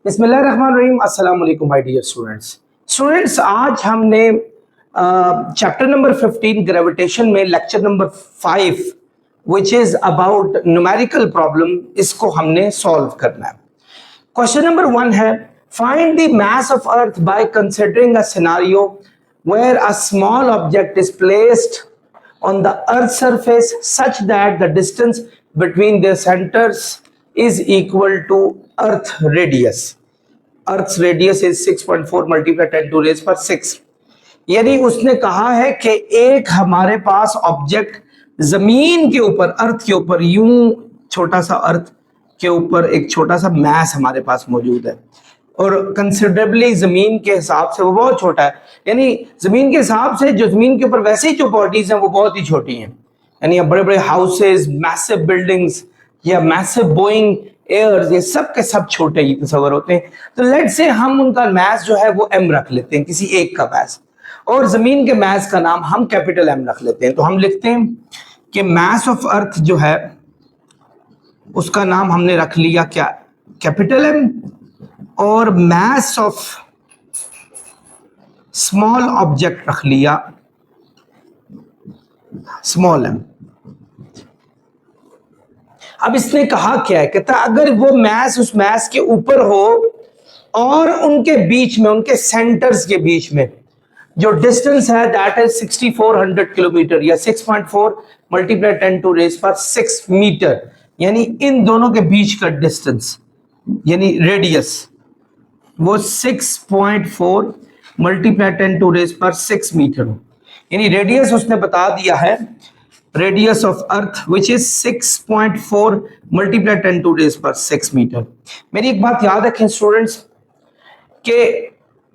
बिस्मिल्लाहिर्रहमानिर्रहीम। अस्सलाम वालेकुम माय डियर स्टूडेंट्स, आज हमने चैप्टर नंबर 15 ग्रेविटेशन में lecture number 5 which is about numerical problem, इसको हमने सॉल्व करना है। क्वेश्चन नंबर 1 है, find the mass of earth by considering a scenario where a small object is placed on the earth surface such that the distance between their centers is equal to earth radius. Earth's radius is 6.4 multiplied 10 to raise पर 6। यानी उसने कहा है कि एक हमारे पास object जमीन के ऊपर, अर्थ के ऊपर, यूं छोटा सा अर्थ के ऊपर एक छोटा सा मैस हमारे पास मौजूद है और कंसिडरेबली जमीन के हिसाब से वो बहुत छोटा है। यानी जमीन के हिसाब से जो जमीन के ऊपर वैसे ही जो बॉडीज हैं वो बहुत ही छोटी हैं। यानी बड़े बड़े हाउसेस, मैसिव बिल्डिंग्स या मैसिव बोइंग एयर्स, ये सब के सब छोटे ही तस्वर होते हैं। तो लेट से हम उनका मैस जो है वो m रख लेते हैं, किसी एक का मैस, और जमीन के मैस का नाम हम कैपिटल M रख लेते हैं। तो हम लिखते हैं कि मैस ऑफ अर्थ जो है उसका नाम हमने रख लिया क्या, कैपिटल M, और मैस ऑफ स्मॉल ऑब्जेक्ट रख लिया स्मॉल m। अब इसने कहा क्या है, कहता अगर वो मैस उस मैस के ऊपर हो और उनके बीच में, उनके सेंटर्स के बीच में जो डिस्टेंस है दैट इज 6400 किलोमीटर या 6.4 मल्टीप्लाई 10 टू रेज पर 6 मीटर, यानी इन दोनों के बीच का डिस्टेंस यानी रेडियस वो 6.4 मल्टीप्लाई 10 टू रेज पर 6 मीटर। यानी रेडियस उसने बता दिया है, radius of earth which is 6.4 multiply 10 to raise पर 6 मीटर। मेरी एक बात याद रखें स्टूडेंट्स कि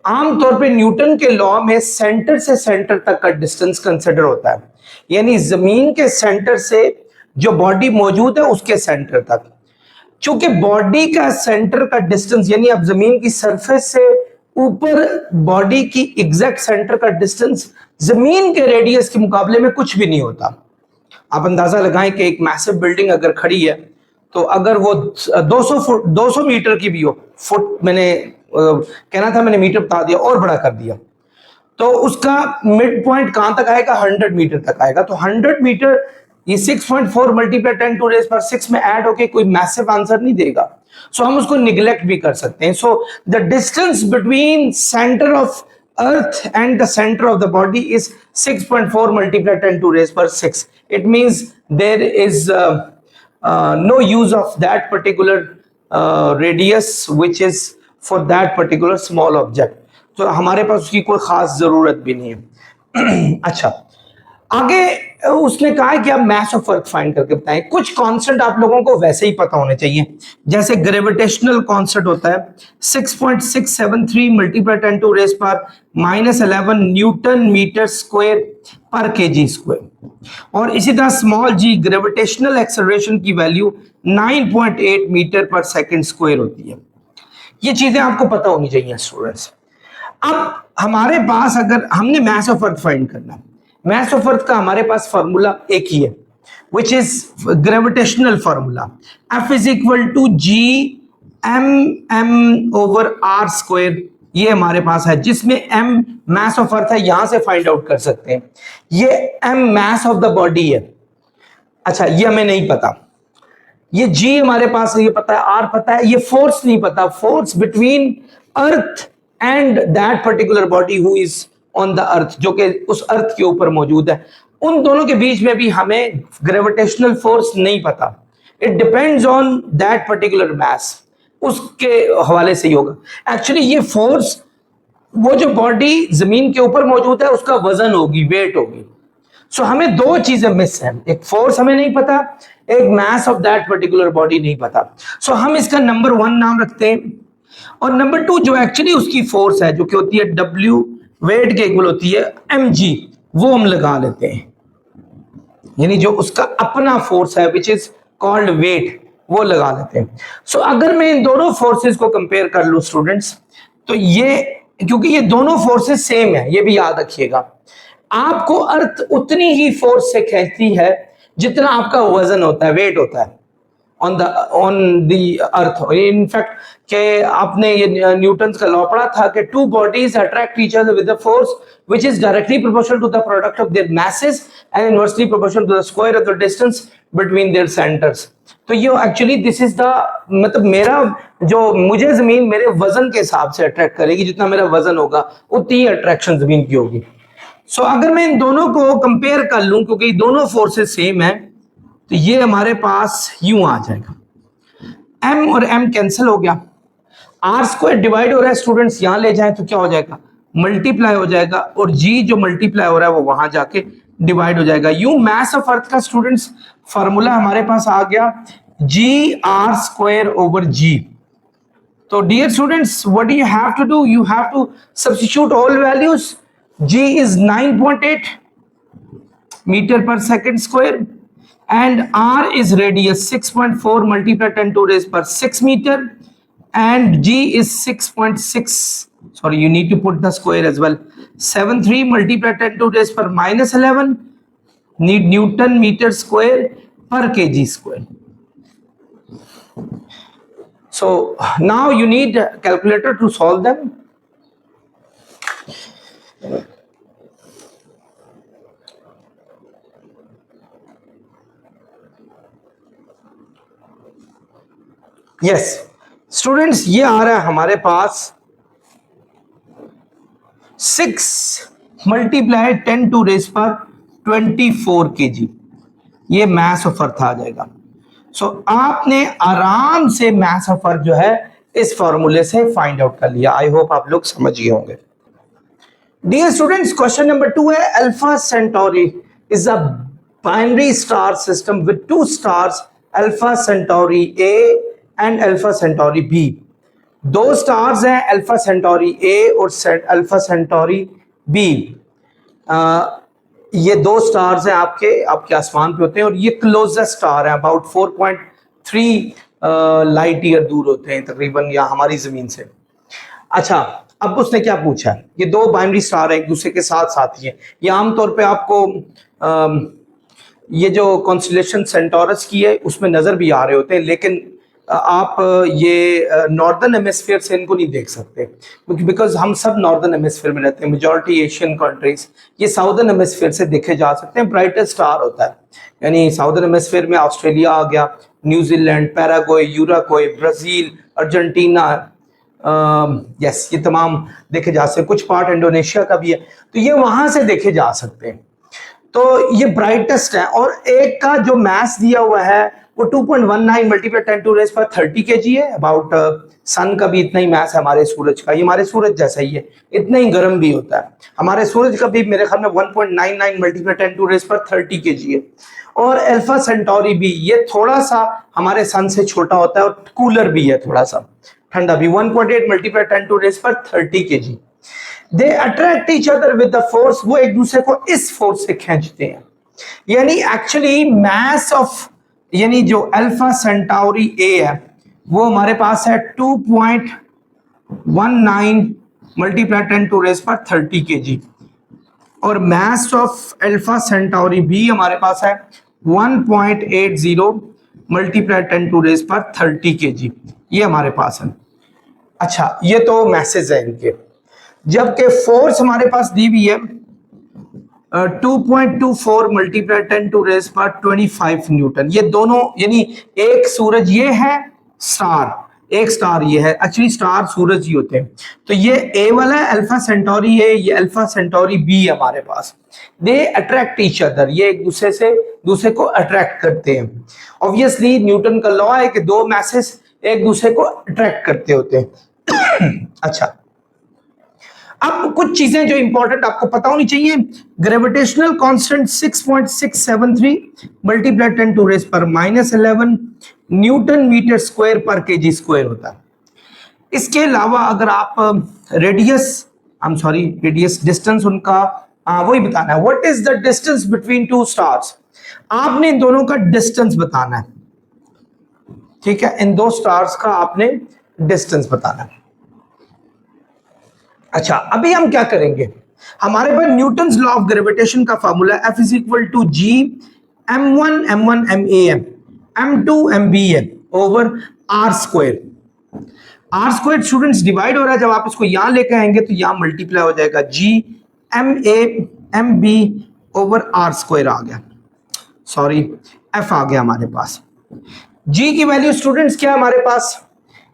आमतौर पे न्यूटन के लॉ में सेंटर से सेंटर तक का डिस्टेंस कंसिडर होता है, यानी जमीन के सेंटर से जो बॉडी मौजूद है उसके सेंटर तक। चूंकि बॉडी का सेंटर का डिस्टेंस, यानी अब जमीन की सरफेस से ऊपर बॉडी की एग्जैक्ट सेंटर का डिस्टेंस जमीन के रेडियस के मुकाबले में कुछ भी नहीं होता। आप अंदाजा लगाएं कि एक मैसिव बिल्डिंग अगर खड़ी है तो अगर वो 200 मीटर की भी हो, फुट मैंने कहना था, मैंने मीटर बता दिया और बड़ा कर दिया, तो उसका मिड पॉइंट कहां तक आएगा, 100 मीटर तक आएगा। तो 100 मीटर ये 6.4 मल्टीप्लाई 10 टू रेज पर 6 में ऐड होके कोई मैसिव आंसर नहीं देगा, सो हम उसको निगलेक्ट भी कर सकते हैं। So the distance between centre of earth and the centre of the body is 6.4 multiply 10 to raise पर 6। It means there is no use of that particular radius which is for that particular small object, तो हमारे पास उसकी कोई खास जरूरत भी नहीं है। अच्छा, आगे उसने कहा है कि आप मैस ऑफ अर्थ फाइंड करके बताएं। कुछ कांस्टेंट आप लोगों को वैसे ही पता होने चाहिए, जैसे ग्रेविटेशनल कांस्टेंट होता है 6.673 मल्टीप्लाई 10 टू रेज पर -11 न्यूटन मीटर स्क्वायर पर केजी स्क्वायर, और इसी तरह स्मॉल जी ग्रेविटेशनल एक्सेलरेशन की वैल्यू 9.8 मीटर पर सेकंड स्क्वायर होती है। ये चीजें आपको पता होनी चाहिए स्टूडेंट्स। अब हमारे पास अगर हमने मैस ऑफ अर्थ फाइंड करना है, मैस ऑफ अर्थ का हमारे पास फॉर्मूला एक ही है which is gravitational formula, F is equal to G m over r square. ये हमारे पास है जिसमें m मैस ऑफ अर्थ है, यहां से फाइंड आउट कर सकते हैं। ये m mass of the body है। अच्छा, ये हमें नहीं पता, ये G हमारे पास है, ये पता है, R पता है, ये फोर्स नहीं पता, force between earth and that particular body who is on the earth, जो कि उस अर्थ के ऊपर मौजूद है। उन दोनों के बीच में भी हमें ग्रेविटेशनल फोर्स नहीं पता, it depends on that particular mass, उसके हवाले से ही होगा। एक्चुअली ये फोर्स वो जो बॉडी जमीन के ऊपर मौजूद है उसका वजन होगी, वेट होगी। सो हमें दो चीजें मिस हैं, एक फोर्स हमें नहीं पता, एक mass of that particular body नहीं पता। सो हम इसका नंबर 1 नाम रखते हैं, और नंबर 2 जो एक्चुअली उसकी फोर्स है, जो कि होती है W वेट के इक्वल होती है mg, वो हम लगा लेते हैं, यानी जो उसका अपना फोर्स है विच इज कॉल्ड वेट, वो लगा लेते हैं। सो अगर मैं इन दोनों फोर्सेस को कंपेयर कर लूं स्टूडेंट्स, तो ये, क्योंकि ये दोनों फोर्सेस सेम है, ये भी याद रखिएगा, आपको अर्थ उतनी ही फोर्स से खींचती है जितना आपका वजन होता है, वेट होता है, ऑन द अर्थ। इनफैक्ट के आपने ये न्यूटन का लॉ पढ़ा था कि two bodies attract each other with the force which is directly proportional to the product of their masses and inversely proportional to the square of the distance between their centres. तो ये actually this is the मतलब मेरा जो मुझे जमीन मेरे वजन के हिसाब से अट्रैक्ट करेगी, जितना मेरा वजन होगा उतनी अट्रैक्शन जमीन की होगी। सो अगर मैं इन दोनों को कंपेयर कर लूं, क्योंकि दोनों फोर्सेस सेम है, तो ये हमारे पास यूं आ जाएगा, m और m कैंसिल हो गया, r स्क्वायर डिवाइड हो रहा है स्टूडेंट्स, यहां ले जाएं तो क्या हो जाएगा, मल्टीप्लाई हो जाएगा, और g जो मल्टीप्लाई हो रहा है वो वहां जाके डिवाइड हो जाएगा। यूं मास ऑफ अर्थ का स्टूडेंट्स फार्मूला हमारे पास आ गया g r square over g। तो dear students what do you have to do, you have to substitute all values. g is 9.8 meter per second square and r is radius 6.4 multiplied 10 to raise per 6 meter and g is 6.6, sorry you need to put the square as well, 73 multiplied 10 to raise per minus 11 need Newton meter square per kg square. So now you need a calculator to solve them. Yes students ये आ रहा है हमारे पास 6 multiply 10 to raise पर 24 kg, ये मास of अर्थ आ जाएगा। सो आपने आराम से मास ऑफ अर्थ जो है इस फॉर्मूले से फाइंड आउट कर लिया। आई होप आप लोग समझ गए होंगे। डियर स्टूडेंट्स क्वेश्चन नंबर 2 है, Alpha Centauri is a binary star system with two stars Alpha Centauri A and Alpha Centauri B. दो स्टार्स हैं अल्फा सेंटोरी ए और अल्फा सेंटोरी बी। ये दो स्टार्स हैं आपके आसमान पे होते हैं और ये क्लोजेस्ट स्टार है, अबाउट 4.3 लाइट ईयर दूर होते हैं तकरीबन या हमारी जमीन से। अच्छा अब उसने क्या पूछा है, ये दो बाइनरी स्टार है एक दूसरे के साथ साथ ही है। ये आमतौर पे आपको ये जो कॉन्स्टेलेशन सेंटोरस की है उसमें नजर भी आ रहे होते हैं, लेकिन आप ये नॉर्दर्न हेमिस्फीयर से इनको नहीं देख सकते बिकॉज हम सब नॉर्दर्न हेमिस्फीयर में रहते हैं, मेजॉरिटी एशियन कंट्रीज। ये साउदर्न हेमिस्फीयर से देखे जा सकते हैं। ब्राइटेस्ट स्टार होता है, यानी साउदर्न हेमिस्फीयर में ऑस्ट्रेलिया आ गया, New Zealand, Paraguay, Uruguay, Brazil, Argentina, yes ये तमाम देखे जा सकते हैं। कुछ पार्ट इंडोनेशिया का भी है, तो ये वहां से देखे जा सकते हैं। तो ये ब्राइटेस्ट है और एक का जो मास दिया हुआ है वो 2.19 मल्टीप्लाई 10 टू रेज पर 30 kg है। अबाउट सन का भी इतना ही मास है हमारे सूरज का, ये हमारे सूरज जैसा ही है, इतना ही गर्म भी होता है। हमारे सूरज का भी मेरे ख्याल में 1.99 मल्टीप्लाई 10 टू रेज पर 30 kg है। और अल्फा सेंटोरी भी ये थोड़ा सा हमारे सन से छोटा होता है और कूलर भी है, थोड़ा सा ठंडा भी, 1.8 मल्टीप्लाई 10 टू रेज पर 30 kg। They attract each other with the force, वो एक दूसरे को इस फोर्स से खींचते हैं। यानी एक्चुअली मास ऑफ यानी जो अल्फा सेंटाउरी ए है वो हमारे पास है 2.19 मल्टीप्लाई 10 टू रेज पर 30 kg और मास ऑफ अल्फा सेंटाउरी बी हमारे पास है 1.80 मल्टीप्लाई 10 टू रेज पर 30 kg, ये हमारे पास है। अच्छा ये तो मैसेज है इनके, जबकि फोर्स हमारे पास दी हुई है 2.24 मल्टीप्लाई 10 टू रेज पर 25 न्यूटन। ये दोनों यानी एक सूरज ये है स्टार, एक स्टार ये है, एक्चुअली स्टार सूरज ही होते हैं। तो ये ए वाला है अल्फा सेंटोरी है, ये अल्फा सेंटोरी बी है हमारे पास। दे अट्रैक्ट ईच अदर, ये एक दूसरे को अट्रैक्ट करते हैं। ऑब्वियसली न्यूटन का लॉ है कि दो मैसेज एक दूसरे को अट्रैक्ट करते होते हैं। अच्छा अब कुछ चीजें जो इंपॉर्टेंट आपको पता होनी चाहिए। Gravitational constant 6.673 multiply 10 to raise पर -11 न्यूटन मीटर स्क्वायर पर केजी स्क्वायर होता है। इसके अलावा अगर आप रेडियस डिस्टेंस उनका वही बताना है, what is the distance between two stars, आपने इन दोनों का डिस्टेंस बताना है। ठीक है, इन दो स्टार्स का आपने डिस्टेंस बताना है। अच्छा अभी हम क्या करेंगे, हमारे पास न्यूटन्स लॉ ऑफ ग्रेविटेशन का formula F is equal to G m1 m1 ma m2 mb है। Over R square. R square students divide हो रहा है, जब आप इसको यहां लेके आएंगे तो यहां मल्टीप्लाई हो जाएगा, G M A M B over R square आ गया, सॉरी एफ आ गया हमारे पास। जी की वैल्यू स्टूडेंट्स क्या है हमारे पास,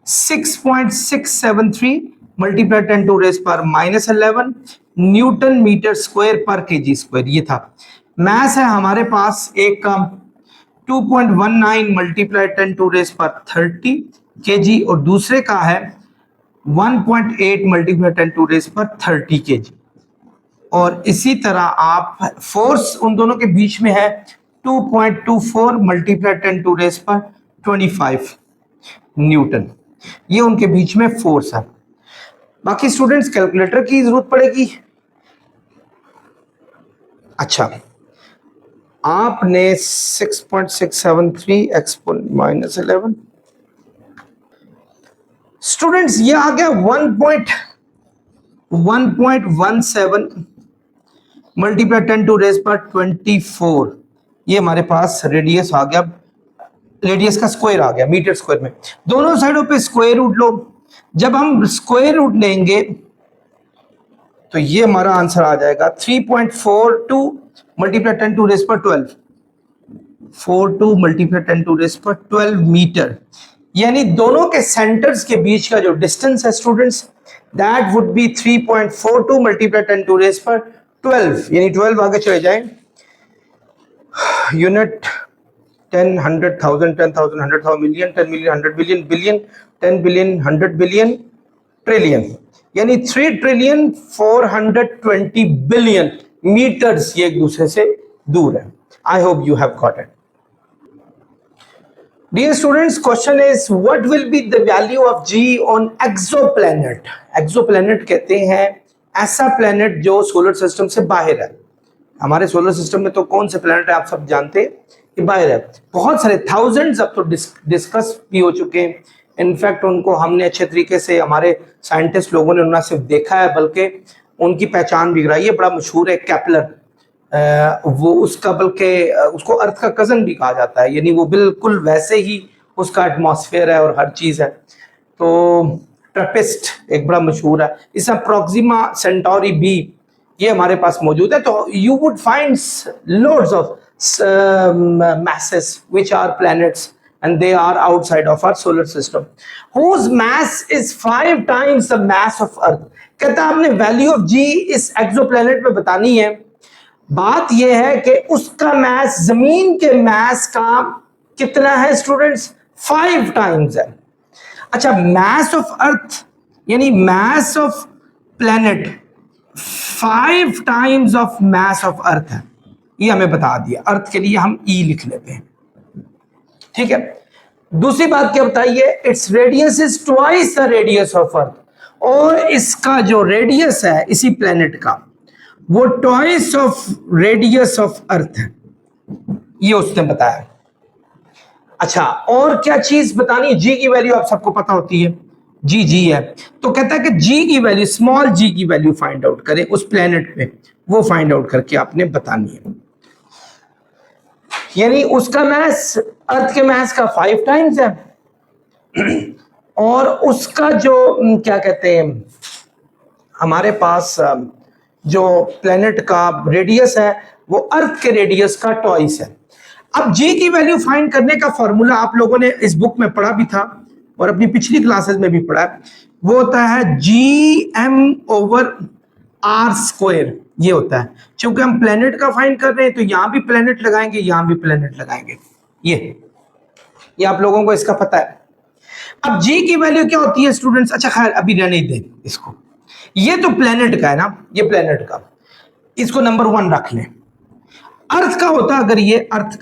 6.673 मल्टीप्लाई 10 टू रेज पर -11 न्यूटन मीटर स्क्वायर पर केजी स्क्वायर, ये था। मैस है हमारे पास एक का 2.19 मल्टीप्लाई 10 टू रेज पर 30 केजी, और दूसरे का है 1.8 मल्टीप्लाई 10 टू रेज पर 30 केजी। और इसी तरह आप फोर्स उन दोनों के बीच में है 2.24 मल्टीप्लाई 10 टू रेज पर 25 न्यूटन, ये उनके बीच में फोर्स है। बाकी स्टूडेंट्स कैलकुलेटर की जरूरत पड़ेगी। अच्छा, आपने 6.673 एक्सपोनेंट -11 स्टूडेंट्स, ये आ गया 1.17 मल्टीप्लाई 10 टू रेज पर 24, ये हमारे पास रेडियस आ गया, रेडियस का स्क्वायर आ गया मीटर स्क्वायर में। दोनों साइडों पे स्क्वायर रूट लो, जब हम स्क्वायर रूट लेंगे तो ये हमारा आंसर आ जाएगा 3.42 मल्टीप्लाई 10 टू रेज पर 12, 42 मल्टीप्लाई 10 टू रेज पर 12 मीटर। यानी दोनों के सेंटर्स के बीच का जो डिस्टेंस है students, that would be 3.42 multiply 10 to raise पर 12, यानी 12 आगे चले जाएं, unit 10, 100,000, 10,000, 100,000, million, 10 million, 100 billion, billion, 10 billion, 100 billion, trillion, यानी 3 ट्रिलियन 420 बिलियन मीटर्स ये एक दूसरे से दूर है। I hope you have got it. Dear students, question is what will be the value of G on exoplanet? Exoplanet कहते हैं ऐसा प्लेनेट जो सोलर सिस्टम से बाहर है। हमारे सोलर सिस्टम में तो कौन से प्लेनेट है आप सब जानते हैं कि बाहर है, बहुत सारे थाउजेंड्स अब तो डिस्कस भी हो चुके हैं। इनफैक्ट उनको हमने अच्छे तरीके से, हमारे साइंटिस्ट लोगों ने उन्हें सिर्फ देखा है बल्कि उनकी पहचान भी कराई है। बड़ा मशहूर है केपलर, वो उसका बल्कि उसको अर्थ का कजन भी कहा जाता है, यानी वो बिल्कुल वैसे ही उसका एटमॉस्फेयर है और हर चीज है। तो ट्रपिस्ट एक बड़ा मशहूर है, इसका प्रोक्सिमा सेंटोरी बी ये हमारे पास मौजूद है। तो you would find loads of masses which are planets and they are outside of our solar system whose mass is 5 times the mass of earth। कहता है आपने वैल्यू ऑफ जी इस एक्सोप्लैनेट में बतानी है। बात यह है कि उसका मैस जमीन के मैस का कितना है स्टूडेंट्स, 5 टाइम्स है। अच्छा, मैस ऑफ अर्थ यानी mass of planet 5 times of mass of earth है, ये हमें बता दिया। अर्थ के लिए हम ई लिख लेते हैं, ठीक है। दूसरी बात क्या बताइए, its radius is twice the radius of अर्थ, और इसका जो रेडियस है इसी प्लेनेट का वो ट्वाइस ऑफ रेडियस ऑफ अर्थ है, ये उसने बताया। अच्छा, और क्या चीज बतानी है, जी की वैल्यू आप सबको पता होती है, जी है। तो कहता है कि जी की वैल्यू, स्मॉल जी की वैल्यू फाइंड आउट करें उस प्लेनेट पे, वो फाइंड आउट करके आपने बतानी है। यानी उसका मैस अर्थ के मैस का 5 टाइम्स है, और उसका जो क्या कहते हैं हमारे पास जो प्लेनेट का रेडियस है वो अर्थ के रेडियस का ट्वाइस है। अब जी की वैल्यू फाइंड करने का फॉर्मूला आप लोगों ने इस बुक में पढ़ा भी था और अपनी पिछली क्लासेस में भी पढ़ा है, वो होता है G M over R square, ये होता है। क्योंकि हम प्लेनेट का फाइंड कर रहे हैं तो यहां भी प्लेनेट लगाएंगे, यहां भी प्लेनेट लगाएंगे, ये आप लोगों को इसका पता है। अब जी की वैल्यू क्या होती है स्टूडेंट्स, अच्छा खैर अभी रहने ही दें इसको, ये तो प्लेनेट का है ना, ये प्लेनेट का, इसको नंबर 1 रख लें। अर्थ का होता अगर ये अर्थ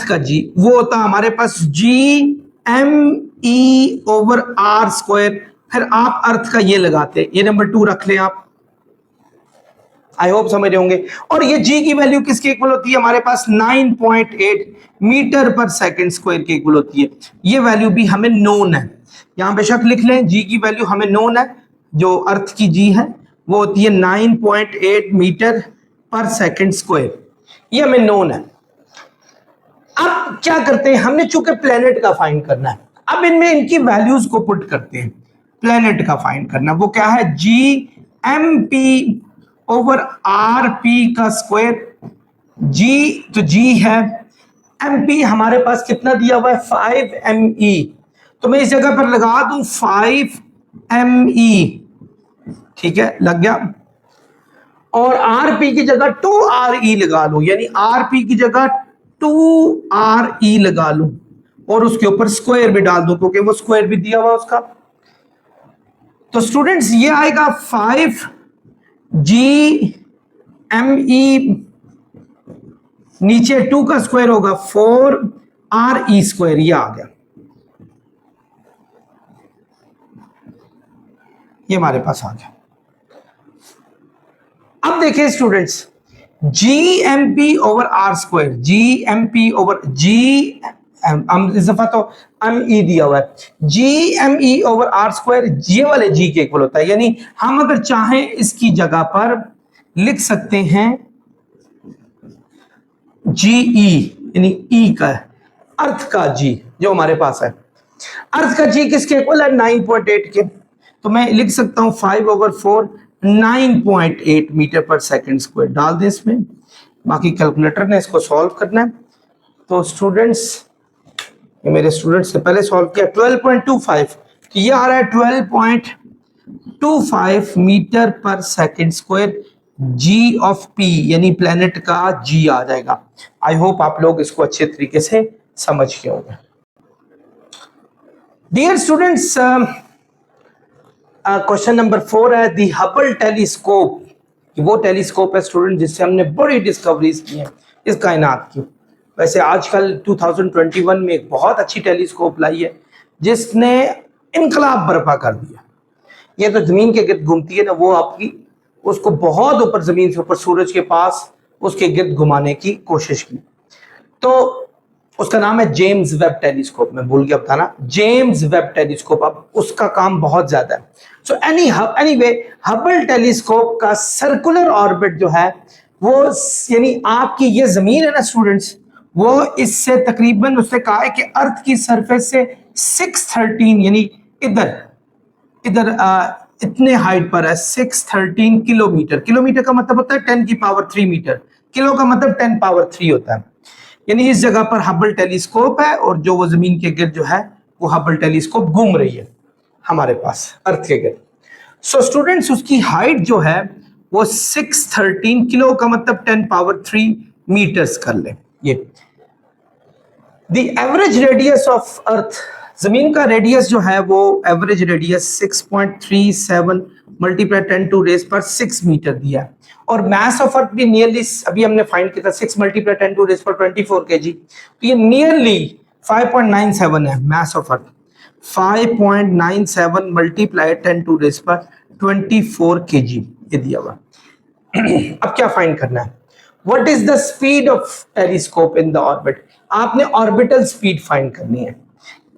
का जी, वो होता हमारे पास G M E over R square, फिर आप अर्थ का ये लगाते, ये नंबर 2 रख लें आप, आई होप समझ रहे होंगे। और ये जी की वैल्यू किसके इक्वल होती है हमारे पास, 9.8 मीटर पर सेकंड स्क्वायर के इक्वल होती है। ये वैल्यू भी हमें नोन है, यहां बेशक लिख लें, जी की वैल्यू हमें नोन है, जो अर्थ की जी है वो होती है 9.8 मीटर पर सेकंड स्क्वायर, ये हमें नोन है। अब क्या करते हैं, हमने चूंकि प्लेनेट का फाइंड करना है, अब इनमें इनकी वैल्यूज को पुट करते हैं। प्लेनेट का फाइंड करना, वो क्या है, G M P over R P का स्क्वायर। जी तो जी है, एम पी हमारे पास कितना दिया हुआ है 5 me, तो मैं इस जगह पर लगा दूं 5 me, ठीक है, लग गया। और आर पी की जगह 2re लगा लूं, यानी आर पी की जगह 2re लगा लूं और उसके ऊपर स्क्वायर भी डाल दूं क्योंकि वो स्क्वायर भी दिया हुआ उसका। तो स्टूडेंट्स ये आएगा 5 GME, नीचे 2 का स्क्वायर होगा 4re स्क्वायर, ये आ गया, ये हमारे पास आ गया। अब देखिए students, GMP over R square, GMP over G इस दफा तो ME दिया हुआ है, GME ओवर आर स्क्वायर ये वाले G के इक्वल होता है, यानी हम अगर चाहें इसकी जगह पर लिख सकते हैं GE, यानी E का अर्थ का G जो हमारे पास है, अर्थ का G किसके इक्वल है 9.8 के, तो मैं लिख सकता हूं 5/4 9.8 मीटर पर सेकंड स्क्वायर। डाल दे इसमें, बाकी कैलकुलेटर ने इसको सॉल्व करना है। तो स्टूडेंट्स, मेरे स्टूडेंट्स से पहले सॉल्व किया 12.25, तो ये आ रहा है 12.25 मीटर पर second square, G of P यानी प्लेनेट का जी आ जाएगा। आई होप आप लोग इसको अच्छे तरीके से समझ गए होंगे। डियर स्टूडेंट्स, क्वेश्चन नंबर 4 है, दी हबल टेलीस्कोप, वो टेलीस्कोप है स्टूडेंट जिससे हमने बड़ी डिस्कवरीज की हैं इस कायनात की। वैसे आजकल 2021 में एक बहुत अच्छी टेलीस्कोप लाई है जिसने इनकलाब बर्पा कर दिया। ये तो जमीन के गिर्द घूमती है ना, वो आपकी उसको बहुत ऊपर जमीन से ऊपर सूरज के पास उसके गिर्द घुमाने की कोशिश की। तो उसका नाम है जेम्स वेब टेलीस्कोप, मैं भूल गया बताना, जेम्स वेब टेलीस्कोप। अब उसका काम बहुत ज्यादा है। सो एनीवे हबल टेलीस्कोप का सर्कुलर ऑर्बिट जो है वो, यानी आपकी ये जमीन है ना स्टूडेंट्स, वो इससे तकरीबन उसने कहा है कि अर्थ की सरफेस से 613, यानी इधर इतने हाइट पर है 613 किलोमीटर। किलोमीटर का मतलब होता है 10 की पावर 3 मीटर, किलो का मतलब 10 पावर 3 होता है। यानी इस जगह पर हबल टेलीस्कोप है और जो वो जमीन के गिर्द जो है वो हबल टेलीस्कोप घूम रही है हमारे पास अर्थ के गिर्द। सो स्टूडेंट्स, उसकी हाइट जो है वो 613, किलो का मतलब 10 पावर 3 मीटर्स कर ले। ये the average radius of earth, जमीन का रेडियस जो है वो average radius 6.37 multiply 10 to raise पर 6 मीटर दिया है। और मास ऑफ अर्थ भी नियरली, अभी हमने फाइंड किया था 6 मल्टीप्लाई 10 टू रेज पर 24 kg, तो ये नियरली 5.97 है mass of earth. 5.97 multiply 10 to raise पर 24 kg ये दिया हुआ। अब क्या फाइंड करना है, what is the speed of telescope in the orbit, आपने ऑर्बिटल स्पीड फाइंड करनी है,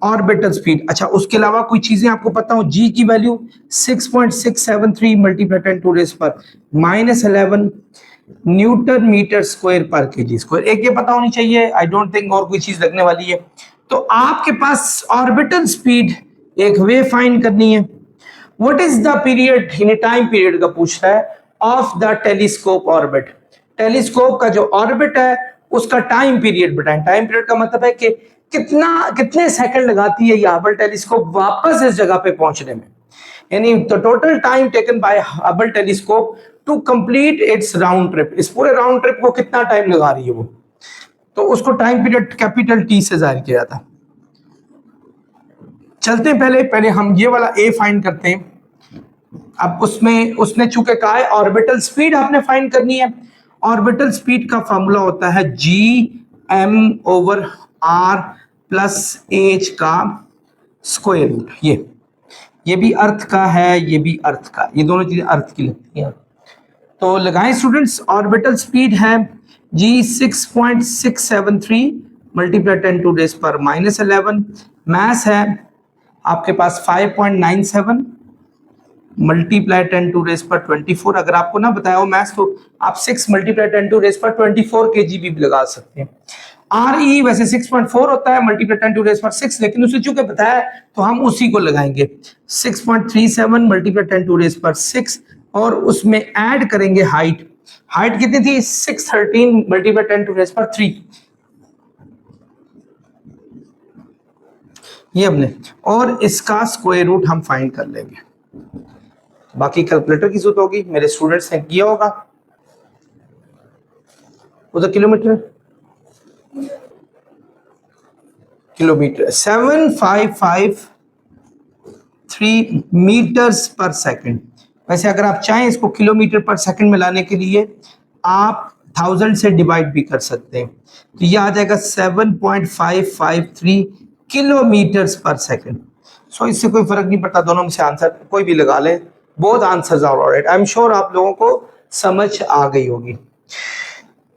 ऑर्बिटल स्पीड। अच्छा, उसके अलावा कोई चीजें आपको पता हो, जी की वैल्यू 6.673 मल्टीप्लाई 10 टू रेज पर -11 न्यूटन मीटर स्क्वायर पर केजी स्क्वायर, एक ये पता होनी चाहिए। आई डोंट थिंक और कोई चीज लगने वाली है। तो आपके पास ऑर्बिटल स्पीड एक वे फाइंड करनी है। What is the period, in time period का पूछ रहा है, of the telescope orbit, telescope का जो ऑर्बिट है उसका टाइम पीरियड बताएं। टाइम पीरियड का मतलब है कि कितने सेकंड लगाती है ये हबल टेलीस्कोप वापस इस जगह पे पहुंचने में, यानी the total time taken by Hubble telescope to complete its round trip, इस पूरे राउंड ट्रिप को कितना टाइम लगा रही है वो, तो उसको टाइम पीरियड कैपिटल टी से जाहिर किया जाता। चलते हैं पहले हम ये वाला ए फाइंड करते हैं। अब उसमें उसने चूंकि कहा है ऑर्बिटल स्पीड आपने फाइंड करनी है। ऑर्बिटल स्पीड का फॉर्मूला होता है Gm/r प्लस एच का स्क्वायर रूट। ये भी अर्थ का है, ये भी अर्थ का, ये दोनों चीजें अर्थ की लगती हैं। तो लगाएं स्टूडेंट्स, ऑर्बिटल स्पीड है G 6.673 मल्टीप्लाई 10 टू रेज पर -11, मास है आपके पास 5.97 मल्टीप्लाई 10⁻²⁴। अगर आपको ना बताया हो मैथ्स तो आप 6 मल्टीप्लाई 10⁻²⁴ kg भी लगा सकते हैं। RE वैसे 6.4 होता है मल्टीप्लाई 10⁻6, लेकिन उसे चूंकि बताया है तो हम उसी को लगाएंगे 6.37 मल्टीप्लाई 10⁻6 और उसमें ऐड करेंगे हाइट। हाइट कितनी थी? 613 मल्टीप्लाई 10⁻3 ये हमने, और इसका स्क्वायर रूट हम फाइंड कर लेंगे। बाकी कैलकुलेटर की जरूरत होगी, मेरे स्टूडेंट्स ने किया होगा। उधर किलोमीटर 7553 मीटर्स पर सेकंड। वैसे अगर आप चाहें इसको किलोमीटर पर सेकंड में लाने के लिए आप 1000 से डिवाइड भी कर सकते हैं, तो ये आ जाएगा 7.553 किलोमीटर्स पर सेकंड। सो इससे कोई फर्क नहीं पड़ता, दोनों में से आंसर कोई भी लगा लें, both answers are alright. I am sure आप लोगों को समझ आ गई होगी।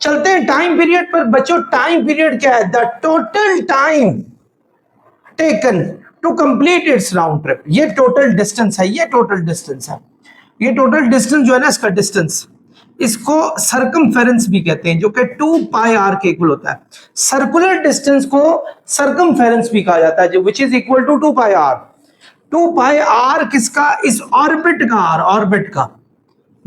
चलते हैं टाइम पीरियड पर। बच्चों टाइम पीरियड क्या है? The total time taken to complete its round trip. ये टोटल डिस्टेंस है, ये टोटल डिस्टेंस है। ये टोटल डिस्टेंस जो है ना, इसका डिस्टेंस, इसको सर्कमफेरेंस भी कहते हैं, जो कि 2πr के इक्वल होता है। सर्कुलर डिस्टेंस को सर्कमफेरेंस भी कहा जाता है, जो which is equal to 2πr। 2πr किसका? इस ऑर्बिट का, ऑर्बिट का।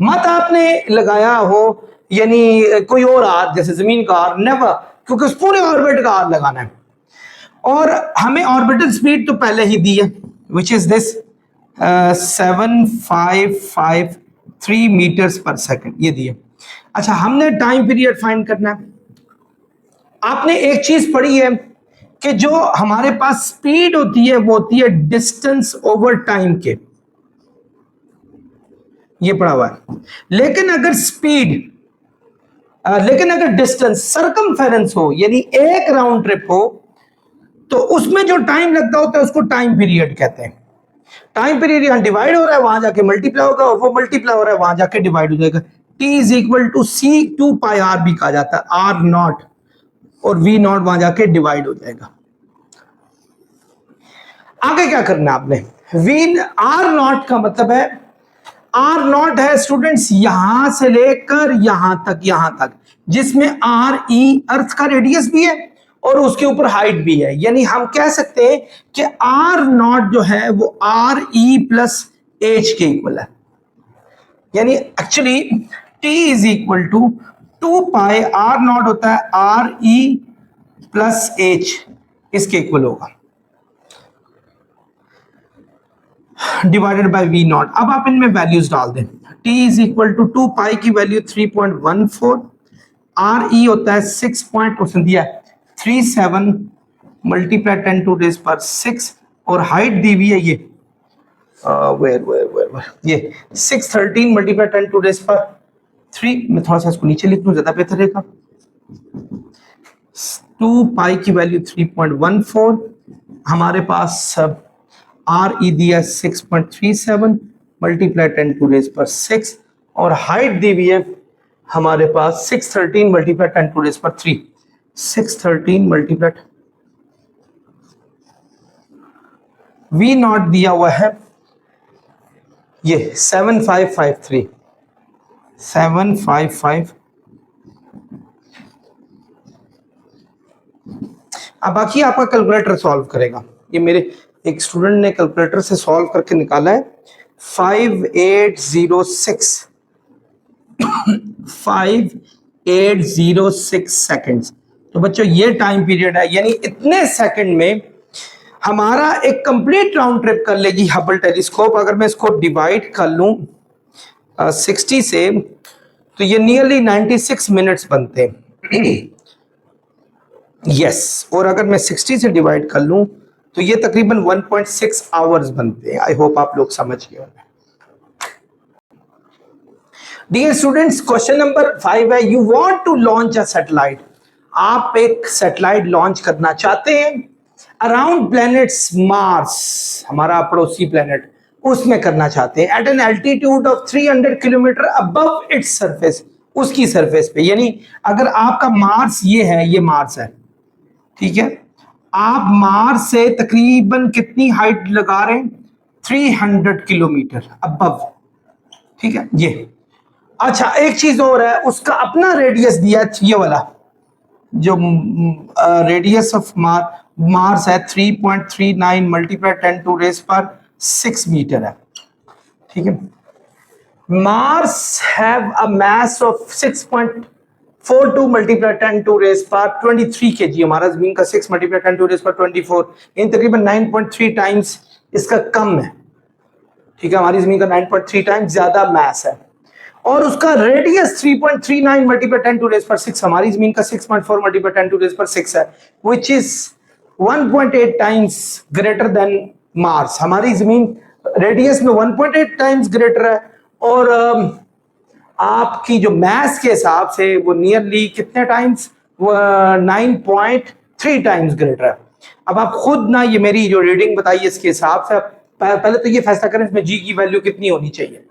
मत आपने लगाया हो यानी कोई और आर, जैसे जमीन का आर, नेवर, क्योंकि उस पूरे ऑर्बिट का आर लगाना है। और हमें ऑर्बिटल स्पीड तो पहले ही दी है, विच इज दिस 7553 मीटर्स पर सेकंड, ये दिए। अच्छा, हमने टाइम पीरियड फाइंड करना है। आपने एक चीज पढ़ी है कि जो हमारे पास स्पीड होती है वो होती है डिस्टेंस ओवर टाइम के, ये पढ़ा हुआ है। लेकिन अगर डिस्टेंस सर्कमफेरेंस हो, यानी एक राउंड ट्रिप हो, तो उसमें जो टाइम लगता होता है उसको टाइम पीरियड कहते हैं। टाइम पीरियड यहां डिवाइड हो रहा है, वहां जाके मल्टीप्लाई होगा, वो मल्टीप्लाई हो रहा है, वहां जाके डिवाइड हो जाएगा। T is equal to C 2πr भी कहा जाता है, R नॉट, और V नॉट वहां जाके डिवाइड हो जाएगा। आगे क्या करना है आपने? R नॉट का मतलब है, R नॉट है स्टूडेंट्स यहां से लेकर यहां तक, जिसमें RE अर्थ का रेडियस भी है और उसके ऊपर हाइट भी है। यानी हम कह सकते हैं कि R नॉट जो है वो RE प्लस H के इक्वल है। यानी actually T is equal to 2π, R naught होता है RE प्लस H, इसके इक्वल होगा, डिवाइडेड बाय V नॉट। अब आप इनमें वैल्यूज डाल दें। T इज इक्वल टू 2π की वैल्यू 3.14, RE होता है 6.37 मल्टीप्लाई 10⁻6, और हाइट दी हुई है ये ये 613 मल्टीप्लाई 10⁻3। मैं थोड़ा सा इसको नीचे लिख दूं, ज्यादा बेहतर रहेगा। 2π की वैल्यू 3.14, हमारे पास RE दिया 6.37 मल्टीप्लाई 10⁻6, और हाइट दी हुई है हमारे पास 613 मल्टीप्लाई 10⁻3। 613 मल्टीप्लाई, V नॉट दिया हुआ है ये 7553। अब बाकी आपका कैलकुलेटर सॉल्व करेगा। ये मेरे एक स्टूडेंट ने कैलकुलेटर से सॉल्व करके निकाला है 5806 सेकंड्स। तो बच्चों ये टाइम पीरियड है, यानी इतने सेकंड में हमारा एक कंप्लीट राउंड ट्रिप कर लेगी हबल टेलीस्कोप। अगर मैं इसको डिवाइड कर लूं 60 से, तो ये नियरली 96 मिनट्स बनते हैं। यस, और अगर मैं 60 से डिवाइड कर लूं तो ये तकरीबन 1.6 आवर्स बनते हैं। आई होप आप लोग समझ गए होंगे। डियर स्टूडेंट्स, क्वेश्चन नंबर 5 है, you want to launch a satellite. आप एक सैटेलाइट लॉन्च करना चाहते हैं अराउंड प्लैनेट्स मार्स, हमारा पड़ोसी प्लैनेट, उसमें करना चाहते हैं at an altitude of 300 kilometre above its surface, उसकी सरफेस पे। यानी अगर आपका मार्स ये है, ये मार्स है, ठीक है, आप मार्स से तकरीबन कितनी हाइट लगा रहे हैं? 300 किलोमीटर अबव, ठीक है ये। अच्छा एक चीज और है, उसका अपना रेडियस दिया है, ये वाला जो रेडियस ऑफ मार्स है 3.39 मल्टीप्लाई 10⁻⁶ मीटर है, ठीक है। Mars have a mass of 6.42 multiply 10⁻23 kg, हमारा जमीन का 6 मल्टीप्लाई 10⁻24, इन तकरीबन 9.3 टाइम्स इसका कम है, ठीक है। हमारी जमीन का 9.3 टाइम्स ज्यादा मास है, और उसका रेडियस 3.39 मल्टीप्लाई 10⁻6, हमारी जमीन का 6.4 मल्टीप्लाई 10⁻6 है, which is 1.8 times greater than Mars. हमारी जमीन रेडियस में 1.8 टाइम्स ग्रेटर है, और आपकी जो मास के हिसाब से वो नियरली कितने टाइम्स, 9.3 टाइम्स ग्रेटर है। अब आप खुद ना ये मेरी जो रीडिंग बताइए इसके हिसाब से पहले तो ये फैसला करें इसमें जी की वैल्यू कितनी होनी चाहिए।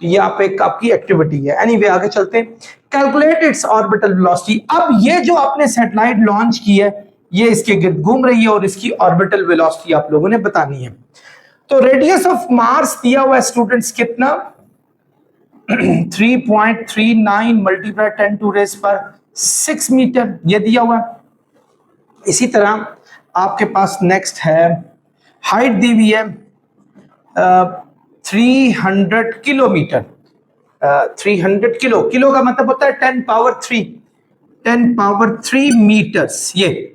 ये आप एक आपकी एक्टिविटी है। एनीवे आगे चलते हैं। Calculate its orbital velocity. अब ये जो आपने सैटेलाइट लॉन्च की है ये इसके गिर्द घूम रही है और इसकी ऑर्बिटल वेलोसिटी आप लोगों ने बतानी है। तो रेडियस ऑफ मार्स दिया हुआ है स्टूडेंट्स कितना 3.39 मल्टीप्लाई 10⁻6 मीटर ये दिया हुआ है। इसी तरह आपके पास नेक्स्ट है हाइट दी हुई है 300 किलोमीटर। 300 किलो का मतलब होता है 10⁻3 मीटर्स ये।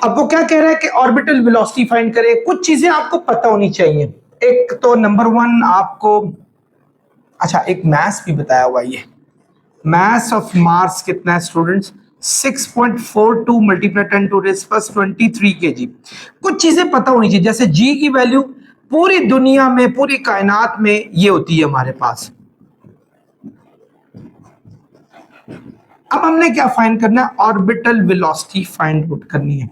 अब वो क्या कह रहा है कि ऑर्बिटल वेलोसिटी फाइंड करें। कुछ चीजें आपको पता होनी चाहिए। एक तो नंबर 1 आपको, अच्छा एक मास भी बताया हुआ है। ये मास ऑफ मार्स कितना है स्टूडेंट्स 6.42 मल्टीप्लाई 10⁻23 kg। कुछ चीजें पता होनी चाहिए, जैसे जी की वैल्यू पूरी दुनिया में पूरी कायनात में ये होती है हमारे पास। अब हमने क्या फाइंड करना है, ऑर्बिटल वेलोसिटी फाइंड आउट करनी है।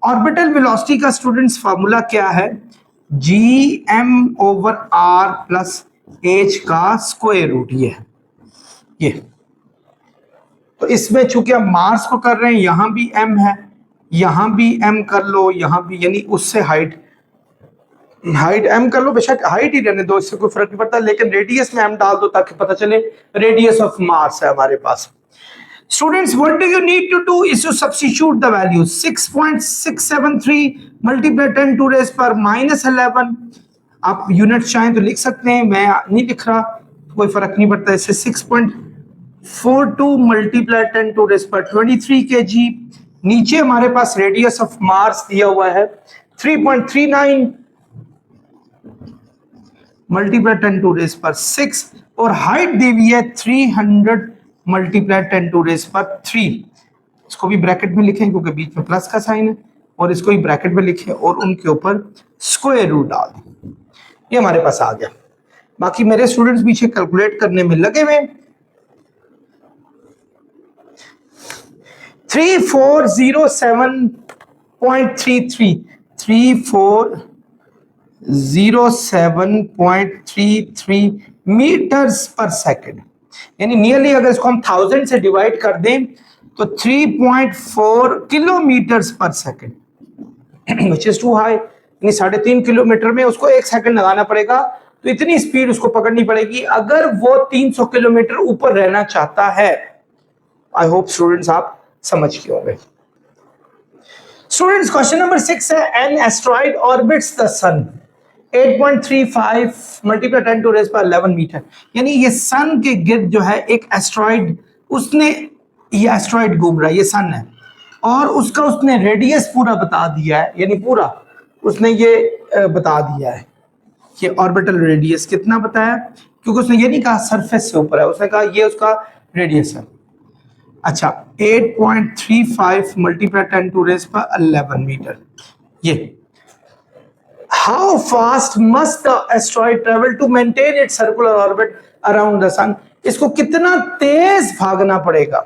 ऑर्बिटल वेलोसिटी का स्टूडेंट्स फार्मूला क्या है, gm/r प्लस h का स्क्वायर रूट ये। तो इसमें चूंकि हम मार्स को कर रहे हैं, यहां भी m है, यहां भी m कर लो, यहां भी, यानी उससे हाइट m कर लो, बेशक हाइट ही रहने दो, इससे कोई फर्क नहीं पड़ता, लेकिन रेडियस में m डाल दो ताकि पता चले रेडियस ऑफ मार्स है हमारे पास। Students what do you need to do is to substitute the value 6.673 multiply 10⁻⁻11। आप यूनिट चाहें तो लिख सकते हैं, मैं नहीं लिख रहा, कोई फर्क नहीं पड़ता। इससे 6.42 मल्टीप्लाई 10⁻23 kg। नीचे हमारे पास रेडियस ऑफ मार्स दिया हुआ है 3.39 मल्टीप्लाई 10⁻6 और हाइट दी हुई है 300 मल्टीप्लाई 10⁻3। इसको भी ब्रैकेट में लिखें क्योंकि बीच में प्लस का साइन है, और इसको भी ब्रैकेट में लिखें और उनके ऊपर स्क्वायर रूट डाल दें। ये हमारे पास आ गया। बाकी मेरे स्टूडेंट्स पीछे कैलकुलेट करने में लगे हुए। 3407.33 मीटर्स पर सेकेंड, यानी नियरली अगर इसको हम 1000 से डिवाइड कर दें तो 3.4 किलोमीटर्स पर second, which is too high. यानी 3.5 किलोमीटर में उसको 1 सेकंड लगाना पड़ेगा, तो इतनी स्पीड उसको पकड़नी पड़ेगी अगर वो 300 किलोमीटर ऊपर रहना चाहता है। आई होप स्टूडेंट्स आप समझ गए होंगे। स्टूडेंट्स क्वेश्चन नंबर 6 है, an asteroid orbits the sun 8.35 multiply 10⁻11 metre. यानी ये सन के गिर्द जो है एक एस्ट्रॉइड, उसने ये एस्ट्रॉइड घूम रहा है, ये सन है, और उसका उसने रेडियस पूरा बता दिया है, यानी पूरा उसने ये बता दिया है कि ऑर्बिटल रेडियस कितना बताया, क्योंकि उसने ये नहीं कहा सरफेस से ऊपर है, उसने कहा ये उसका रेडियस है। अच्छा 8.35 मल्टीप्लाई 10⁻11 मीटर। ये how fast must the asteroid travel to maintain its circular orbit around the sun. इसको कितना तेज भागना पड़ेगा,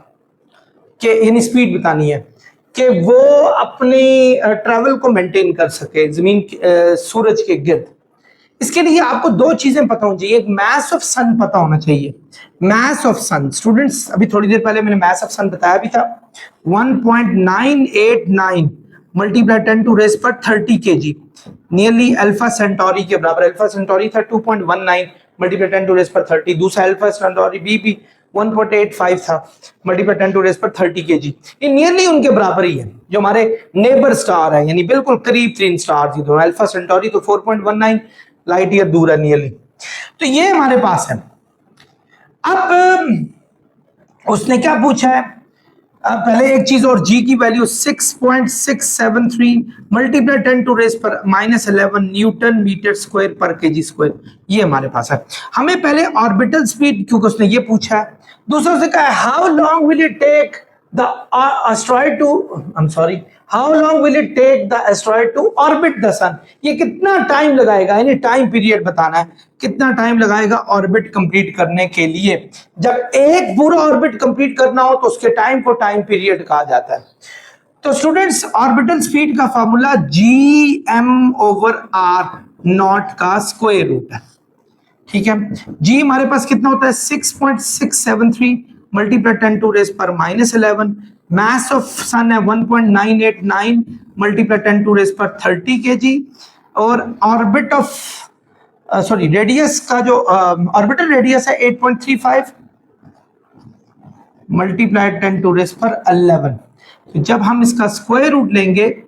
कि यानी स्पीड बतानी है कि वो अपनी ट्रैवल को मेंटेन कर सके जमीन सूरज के गिर्द। इसके लिए आपको 2 चीजें पता होनी चाहिए। एक मास ऑफ सन पता होना चाहिए। मास ऑफ सन स्टूडेंट्स, अभी थोड़ी देर पहले मैंने मास ऑफ सन बताया भी था, 1.989 multiply 10⁻30 kg। Nearly alpha Centauri के बराबर। अल्फा सेंटोरी था 2.19 मल्टीप्लाई 10 टू रेस पर 30। दूसरा अल्फा सेंटोरी बी भी 1.85 था मल्टीप्लाई 10 टू रेस पर 30 kg। ये नियरली उनके बराबर ही है। जो हमारे नेबर स्टार है यानी बिल्कुल करीब 3 स्टार दोनों। अल्फा सेंटोरी तो 4.19 लाइट ईयर दूर है नियरली। तो ये हमारे पास है। अब उसने क्या पूछा है, पहले एक चीज और, जी की वैल्यू 6.673 मल्टीप्लाई 10 टू रेस पर -11 न्यूटन मीटर स्क्वायर पर केजी स्क्वायर, ये हमारे पास है। हमें पहले ऑर्बिटल स्पीड, क्योंकि उसने ये पूछा है। दूसरा उसने कहा how long will it take the asteroid to, I am sorry, how long will it take the asteroid to orbit the sun, ये कितना टाइम लगाएगा, यानी टाइम पीरियड बताना है, कितना टाइम लगाएगा ऑर्बिट कंप्लीट करने के लिए। जब एक पूरा ऑर्बिट कंप्लीट करना हो तो उसके टाइम को टाइम पीरियड कहा जाता है। तो स्टूडेंट्स, ऑर्बिटल स्पीड का फार्मूला gm/r0 का स्क्वायर रूट है, ठीक है। जी हमारे पास कितना होता है 6.673 मल्टीप्लाई 10 टू रेस पर -11, मास ऑफ सन है 1.989 मल्टीप्लाई 10 टू रेस पर 30 kg, और ऑर्बिट ऑफ सॉरी रेडियस का जो ऑर्बिटल रेडियस है 8.35 मल्टीप्लाई 10 टू रेस पर 11। तो जब हम इसका स्क्वायर रूट लेंगे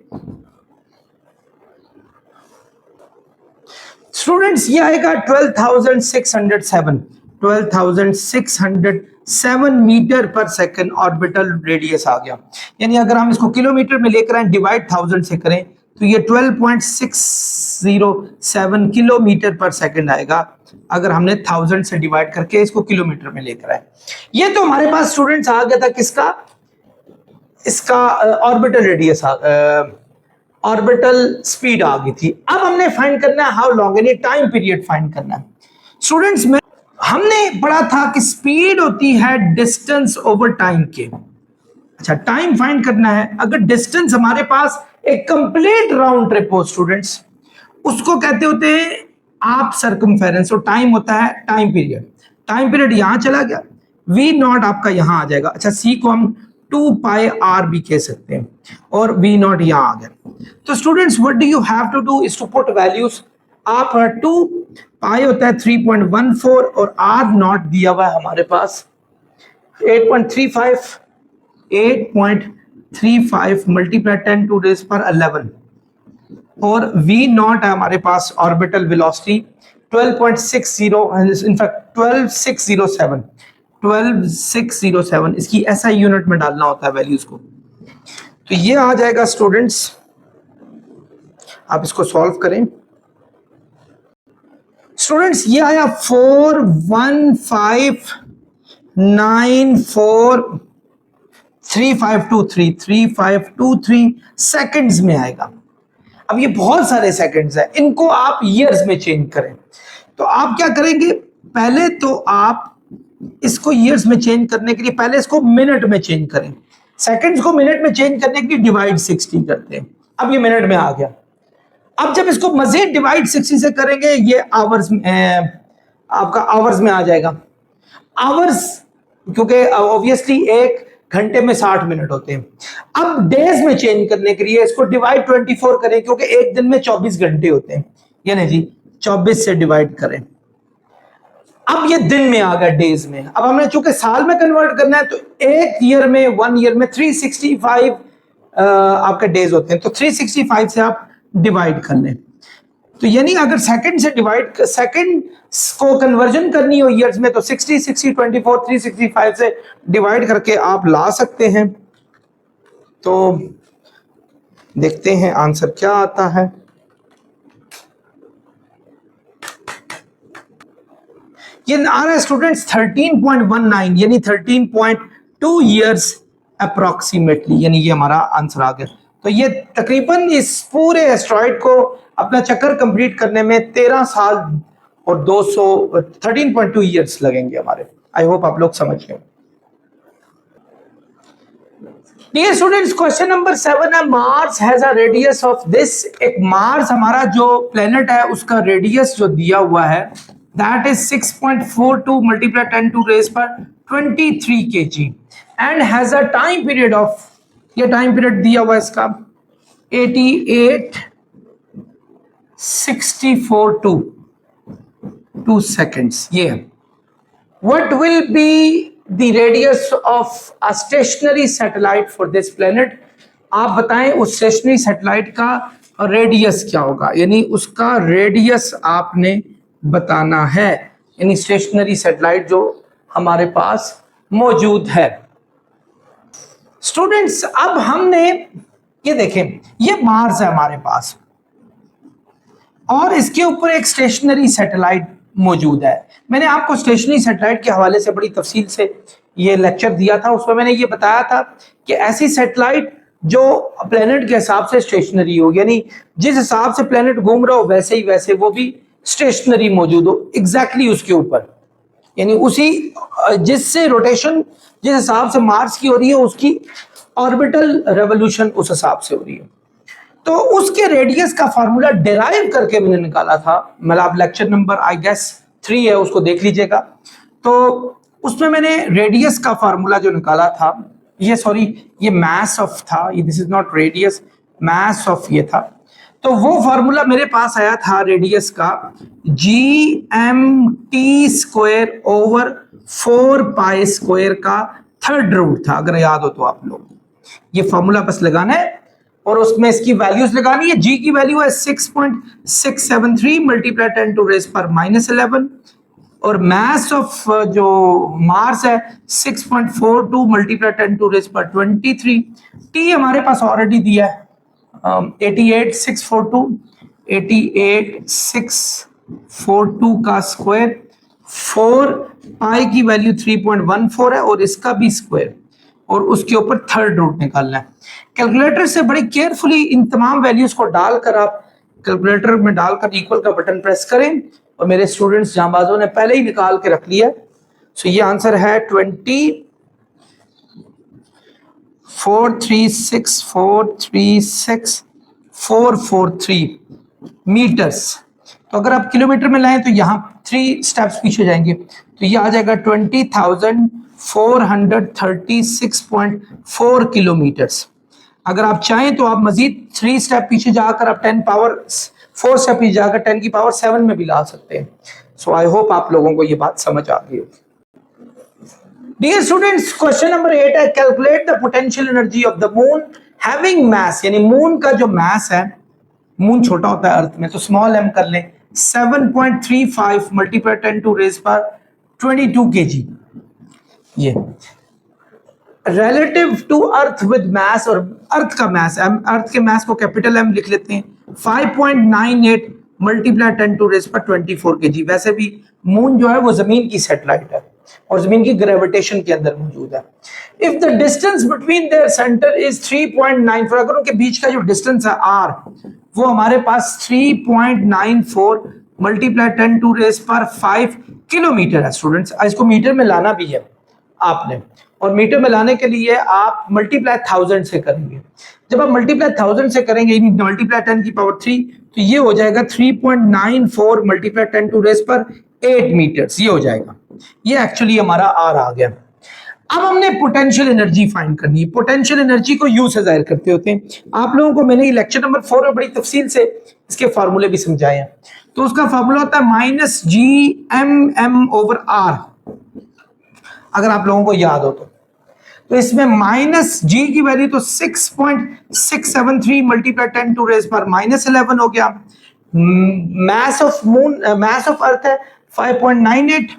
स्टूडेंट्स, ये आएगा 12,607 मीटर पर सेकंड ऑर्बिटल रेडियस आ गया। यानी अगर हम इसको किलोमीटर में लेकर आए, डिवाइड 1000 से करें, तो ये 12.607 किलोमीटर पर सेकंड आएगा अगर हमने 1000 से डिवाइड करके इसको किलोमीटर में लेकर आए। ये तो हमारे पास स्टूडेंट्स आ गया था किसका, इसका ऑर्बिटल रेडियस, ऑर्बिटल स्पीड आ गई थी। अब हमने फाइंड करना है हाउ लॉन्ग, यानी टाइम पीरियड फाइंड करना है। स्टूडेंट्स, में हमने पढ़ा था कि स्पीड होती है डिस्टेंस ओवर टाइम के। अच्छा, टाइम फाइंड करना है। अगर डिस्टेंस हमारे पास एक कंप्लीट राउंड ट्रिप हो स्टूडेंट्स, उसको कहते होते हैं आप सर्कमफेरेंस, और टाइम होता है टाइम पीरियड। टाइम पीरियड यहां चला गया, v0 आपका यहां आ जाएगा। अच्छा, c को हम 2πr भी कह सकते हैं, और v0 यहां आ गया। तो students, what do you have to do is to put values. आप 2 पाई होता है 3.14 और r0 दिया हुआ है हमारे पास 8.35 मल्टीप्लाई 10 टू रेज़ पर 11, और v0 है हमारे पास ऑर्बिटल वेलोसिटी 12.60, इनफैक्ट 12607 इसकी ऐसा यूनिट में डालना होता है वैल्यूज को। तो ये आ जाएगा स्टूडेंट्स, आप इसको सॉल्व करें। स्टूडेंट्स, ये आया 415943523 सेकंड्स में आएगा। अब ये बहुत सारे सेकंड्स हैं, इनको आप ईयर्स में चेंज करें। तो आप क्या करेंगे, पहले तो आप इसको ईयर्स में चेंज करने के लिए पहले इसको मिनट में चेंज करें। सेकंड्स को मिनट में चेंज करने के लिए डिवाइड 60 करते हैं। अब ये मिनट में आ गया। अब जब इसको मजीद डिवाइड 60 से करेंगे, ये आवर्स में, आपका आवर्स में आ जाएगा। आवर्स, क्योंकि ऑब्वियसली एक घंटे में 60 मिनट होते हैं। अब डेज में चेंज करने के लिए इसको डिवाइड 24 करें, क्योंकि एक दिन में 24 घंटे होते हैं, यानी जी 24 से डिवाइड करें। अब ये दिन में आ गया, डेज में। अब हमने चूंकि साल में कन्वर्ट करना है, तो एक ईयर में, 1 ईयर में 365 आपके डेज होते हैं। तो 365 से आप डिवाइड कर लें। तो यानी अगर सेकंड से डिवाइड, सेकंड को कन्वर्जन करनी हो ईयर्स में, तो 60 60 24 365 से डिवाइड करके आप ला सकते हैं। तो देखते हैं आंसर क्या आता है। ये आ रहा है स्टूडेंट्स 13.19, यानी 13.2 ईयर्स अप्रोक्सीमेटली, यानी ये हमारा आंसर आ गया। तो ये तकरीबन इस पूरे एस्ट्रॉइड को अपना चक्कर कंप्लीट करने में 13 साल और 13.2 ईयर्स लगेंगे हमारे। आई होप आप लोग समझ गए। डियर स्टूडेंट्स, क्वेश्चन नंबर 7 है, Mars has a radius of this. एक मार्स हमारा जो प्लेनेट है, उसका रेडियस जो दिया हुआ है that is 6.42 multiply 10 to raise पर 23 kg and has a time period of, ये टाइम पीरियड दिया हुआ है इसका 88 64.2 seconds, ये है। What will be the radius of a stationary satellite for this planet? आप बताएं उस स्टेशनरी सैटेलाइट का रेडियस क्या होगा, यानी उसका रेडियस आपने बताना है, यानी स्टेशनरी सैटेलाइट जो हमारे पास मौजूद है। स्टूडेंट्स, अब हमने ये देखें, ये मार्स है हमारे पास और इसके ऊपर एक स्टेशनरी सैटेलाइट मौजूद है। मैंने आपको स्टेशनरी सैटेलाइट के हवाले से बड़ी तफसील से ये लेक्चर दिया था, उसमें मैंने ये बताया था कि ऐसी सैटेलाइट जो प्लेनेट के हिसाब से स्टेशनरी हो, यानी जिस हिसाब से प्लेनेट घूम रहा हो वैसे वो भी स्टेशनरी मौजूद हो एग्जैक्टली उसके ऊपर, यानी उसी जिससे रोटेशन जिस हिसाब से मार्स की हो रही है उसकी ऑर्बिटल रेवोल्यूशन उस हिसाब से हो रही है। तो उसके रेडियस का फार्मूला डिराइव करके मैंने निकाला था, मतलब लेक्चर नंबर आई गेस 3 है, उसको देख लीजिएगा। तो उसमें मैंने रेडियस का फार्मूला जो निकाला था, ये मास ऑफ था, ये this is not radius, mass of ये था। तो वो फार्मूला मेरे पास आया था रेडियस का GMT² ओवर 4π² का थर्ड रूट था, अगर याद हो तो आप लोग ये फार्मूला बस लगाना है और उसमें इसकी वैल्यूज लगानी है। जी की वैल्यू है 6.673 मल्टीप्लाई 10⁻11 और मास ऑफ जो मार्स है 6.42 मल्टीप्लाई 10⁻23। टी हमारे पास ऑलरेडी दिया है 88,642 का स्क्वायर, 4 पाई की वैल्यू 3.14 है और इसका भी स्क्वायर और उसके ऊपर थर्ड रूट निकालना है। कैलकुलेटर से बड़ी केयरफुली इन तमाम वैल्यूज को डालकर आप कैलकुलेटर में डालकर इक्वल का बटन प्रेस करें, और मेरे स्टूडेंट्स जांबाजों ने पहले ही निकाल के रख लिया। सो ये आंसर है 24,36,436,443 मीटर्स। तो अगर आप किलोमीटर में लाएं तो यहाँ 3 स्टेप्स पीछे जाएंगे, तो ये आ जाएगा 20,436.4 किलोमीटर्स। अगर आप चाहें तो आप मजीद 3 स्टेप पीछे जाकर आप 4 स्टेप पीछे जाकर 10 की पावर 7 में भी ला सकते हैं। सो आई होप आप लोगों को ये बात समझ आ गई होगी। डियर स्टूडेंट्स, क्वेश्चन नंबर 8 है, calculate the potential energy of the moon having mass, यानी मून का जो मास है, मून छोटा होता है अर्थ में तो स्मॉल m कर लें, 7.35 मल्टीप्लाई 10⁻22 kg। ये relative to earth with mass, और अर्थ का मास, अर्थ के मास को कैपिटल M लिख लेते हैं, 5.98 मल्टीप्लाई 10⁻24 kg। वैसे भी मून जो है वो जमीन की सैटेलाइट है और जमीन की ग्रेविटेशन के अंदर मौजूद है। If the distance between there centre is 3.94, अगर उनके बीच का जो डिस्टेंस है r वो हमारे पास 3.94 मल्टीप्लाई 10⁻5 किलोमीटर है। स्टूडेंट्स, इसको मीटर में लाना भी है आपने, और मीटर में लाने के लिए आप मल्टीप्लाई 1000 से करेंगे। जब आप मल्टीप्लाई 1000 से करेंगे मल्टीप्लाई 10⁻3, तो ये हो जाएगा 3.94 मल्टीप्लाई 10⁻8 मीटर्स, ये हो जाएगा। ये एक्चुअली हमारा आर आ गया। अब हमने पोटेंशियल एनर्जी फाइंड करनी है। पोटेंशियल एनर्जी को यू से जाहिर करते होते हैं। आप लोगों को मैंने लेक्चर नंबर 4 में बड़ी तफसील से इसके फार्मूले भी समझाए हैं। तो उसका फार्मूला होता है -GMM/r, अगर आप लोगों को याद हो तो इसमें माइनस जी की वैल्यू तो 6.673 मल्टीप्लाई 10⁻11 हो गया। Mass of moon, mass of अर्थ है 5.98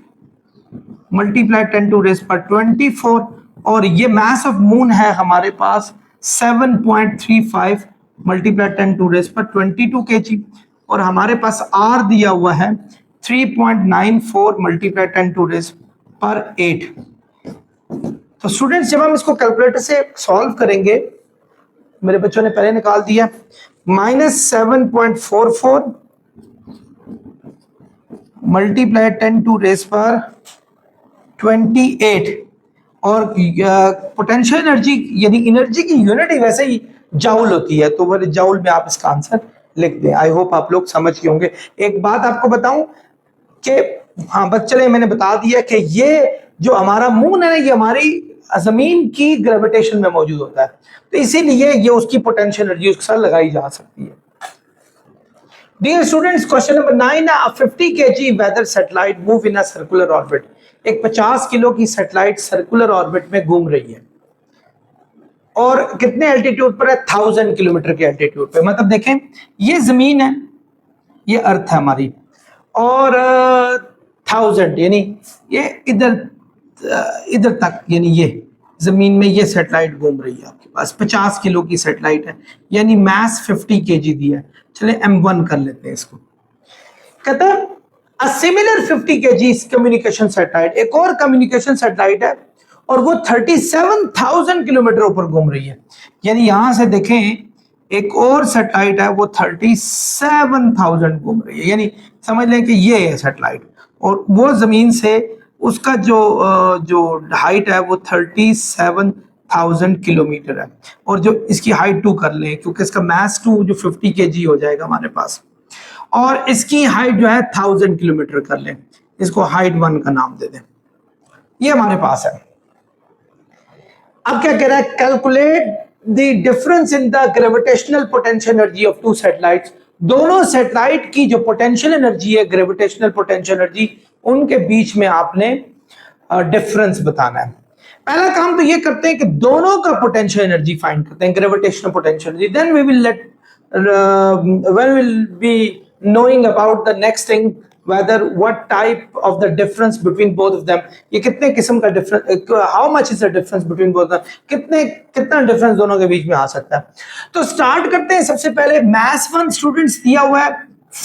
मल्टीप्लाई 10⁻24, और ये मास ऑफ मून है हमारे पास 7.35 मल्टीप्लाई 10⁻22 kg, और हमारे पास आर दिया हुआ है 3.94 मल्टीप्लाई 10⁸ तो स्टूडेंट्स, जब हम इसको कैलकुलेटर से सॉल्व करेंगे, मेरे बच्चों ने पहले निकाल दिया, -7.44 मल्टीप्लाई 10⁻28, और पोटेंशियल एनर्जी यानी एनर्जी की यूनिट ही वैसे ही जाउल होती है, तो वो जाउल में आप इसका आंसर लिख दें। आई होप आप लोग समझ गए होंगे। एक बात आपको बताऊं कि हाँ बस चले, मैंने बता दिया कि ये जो हमारा मून है ना, ये हमारी जमीन की ग्रेविटेशन में मौजूद होता है, तो इसीलिए ये उसकी पोटेंशियल एनर्जी उसके साथ लगाई जा सकती है। Dear students, question number 9, a 50 kg weather satellite move in a circular orbit. एक 50 किलो की सैटेलाइट सर्कुलर ऑर्बिट में घूम रही है और कितने एल्टीट्यूड पर है? 1000 किलोमीटर के एल्टीट्यूड पे। मतलब देखें, ये जमीन है, ये अर्थ है हमारी, और 1000 यानी ये इधर तक, यानी ये जमीन में ये सैटेलाइट घूम रही है आपके पास। 50 किलो की सैटेलाइट है, यानी मास 50 केजी दिया है। चले M1 कर लेते हैं इसको। कहता है a similar 50 KG communication satellite, एक और कम्युनिकेशन सैटेलाइट है और वो 37,000 किलोमीटर ऊपर घूम रही है। यानी यहां से देखें, एक और सैटेलाइट है, वो 37,000 घूम रही है। यानी समझ लें कि ये है सैटेलाइट, और वो जमीन से उसका जो हाइट है वो 37,000 किलोमीटर है। और जो इसकी हाइट 2 कर लें, क्योंकि इसका मास 2 जो 50 केजी हो जाएगा हमारे पास, और इसकी हाइट जो है 1000 किलोमीटर कर लें, इसको हाइट 1 का नाम दे दें। ये हमारे पास है। अब क्या कह रहा है? Calculate the difference in the gravitational potential energy of two satellites. दोनों सैटेलाइट की जो पोटेंशियल एनर्जी है, ग्रेविटेशनल पोटेंशियल एनर्जी, उनके बीच में आपने डिफरेंस बताना है। पहला काम तो ये करते हैं कि दोनों का पोटेंशियल एनर्जी फाइंड करते हैं, gravitational potential energy. Then we will let when we'll be knowing about the next thing, whether what type of the difference between both of them, ये कितने किस्म का difference, how much is the difference between both of them, कितना difference दोनों के बीच में आ सकता है। तो स्टार्ट करते हैं। सबसे पहले मास 1 स्टूडेंट्स दिया हुआ है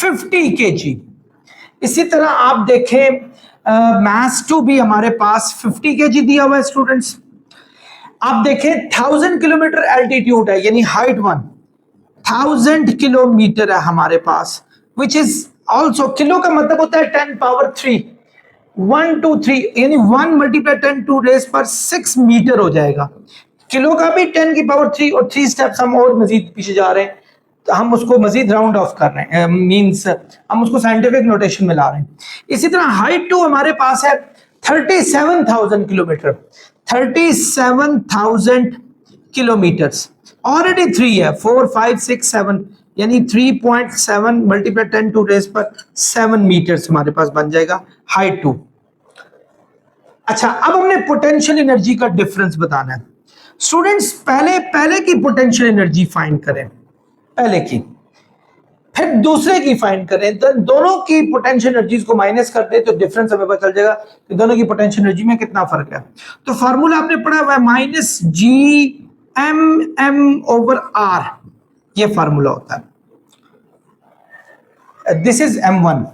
50 केजी। इसी तरह आप देखें मास 2 भी हमारे पास 50 केजी दिया हुआ है स्टूडेंट्स। आप देखें 1000 किलोमीटर एल्टीट्यूड है, यानी हाइट 1000 किलोमीटर है हमारे पास, विच इज ऑल्सो, किलो का मतलब होता है 10 पावर 3, 1 2 3, यानी 1 मल्टीप्लाई 10 टू रेस पर 6 मीटर हो जाएगा। किलो का भी 10 की पावर 3, और 3 स्टेप्स हम और मजीद पीछे जा रहे हैं, तो हम उसको मजीद राउंड ऑफ कर रहे हैं, मींस हम उसको साइंटिफिक नोटेशन में ला रहे हैं। इसी तरह हाइट 2 हमारे पास है 37,000 किलोमीटर, 37,000 किलोमीटर्स। ऑलरेडी 3 है, 4 5 6 7, यानी 3.7 मल्टीप्लाई 10 टू रेस पर 7 मीटर्स हमारे पास बन जाएगा हाइट 2। अच्छा, अब हमने पोटेंशियल एनर्जी का डिफरेंस बताना है स्टूडेंट्स। पहले की पोटेंशियल एनर्जी फाइंड करें, पहले की, फिर दूसरे की फाइंड करें, तो दोनों की पोटेंशियल एनर्जीज को माइनस कर दे तो डिफरेंस हमें पता चल जाएगा कि दोनों की पोटेंशियल एनर्जी में कितना फर्क है। तो फार्मूला आपने पढ़ा हुआ है -GMM/R, ये फार्मूला होता है। This is M1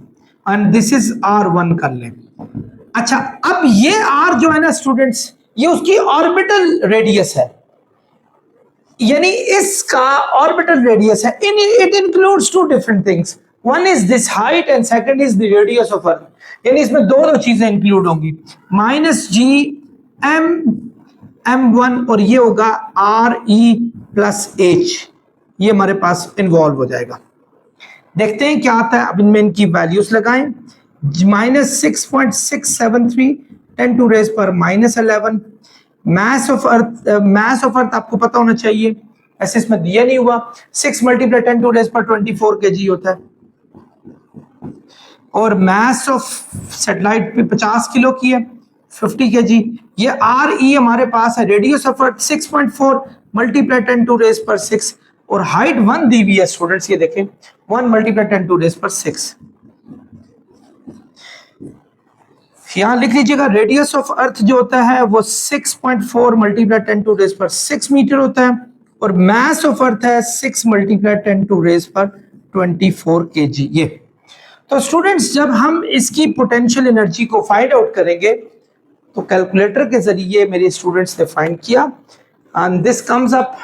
and this is R1 कर लें। अच्छा, अब ये R जो है ना स्टूडेंट्स, ये उसकी ऑर्बिटल रेडियस है, यानी इसका ऑर्बिटल रेडियस है। It includes 2 different things, one is this height and second is the radius of अर्थ, यानी इसमें दो चीजें इंक्लूड होंगी, -GMM1 और ये होगा RE+H, ये हमारे पास इन्वॉल्व हो जाएगा। देखते हैं क्या आता है। अब इनमें इनकी वैल्यूज लगाएं, -6.673 10 टू रेस पर -11। मास ऑफ अर्थ आपको पता होना चाहिए, ऐसे इसमें दिया नहीं हुआ। 6 मल्टीप्लाई 10 टू रेस पर 24 केजी होता है, और मास ऑफ सैटेलाइट भी 50 किलो की है, 50 केजी। ये RE हमारे पास है, radius of earth 6.4 multiply 10 to raise पर 6, और हाइट 1 दी हुई है स्टूडेंट्स, ये देखें 1 मल्टीप्लाई 10 टू रेस पर 6। यहां लिख लीजिएगा रेडियस ऑफ अर्थ जो होता है वो 6.4 मल्टीप्लाई 10 टू रेस पर 6 मीटर होता है, और मास ऑफ अर्थ है 6 मल्टीप्लाई 10 टू रेस पर 24 केजी। ये तो स्टूडेंट्स, जब हम इसकी पोटेंशियल एनर्जी को फाइंड आउट करेंगे तो कैलकुलेटर के जरिए मेरे स्टूडेंट्स ने फाइंड किया, and this comes up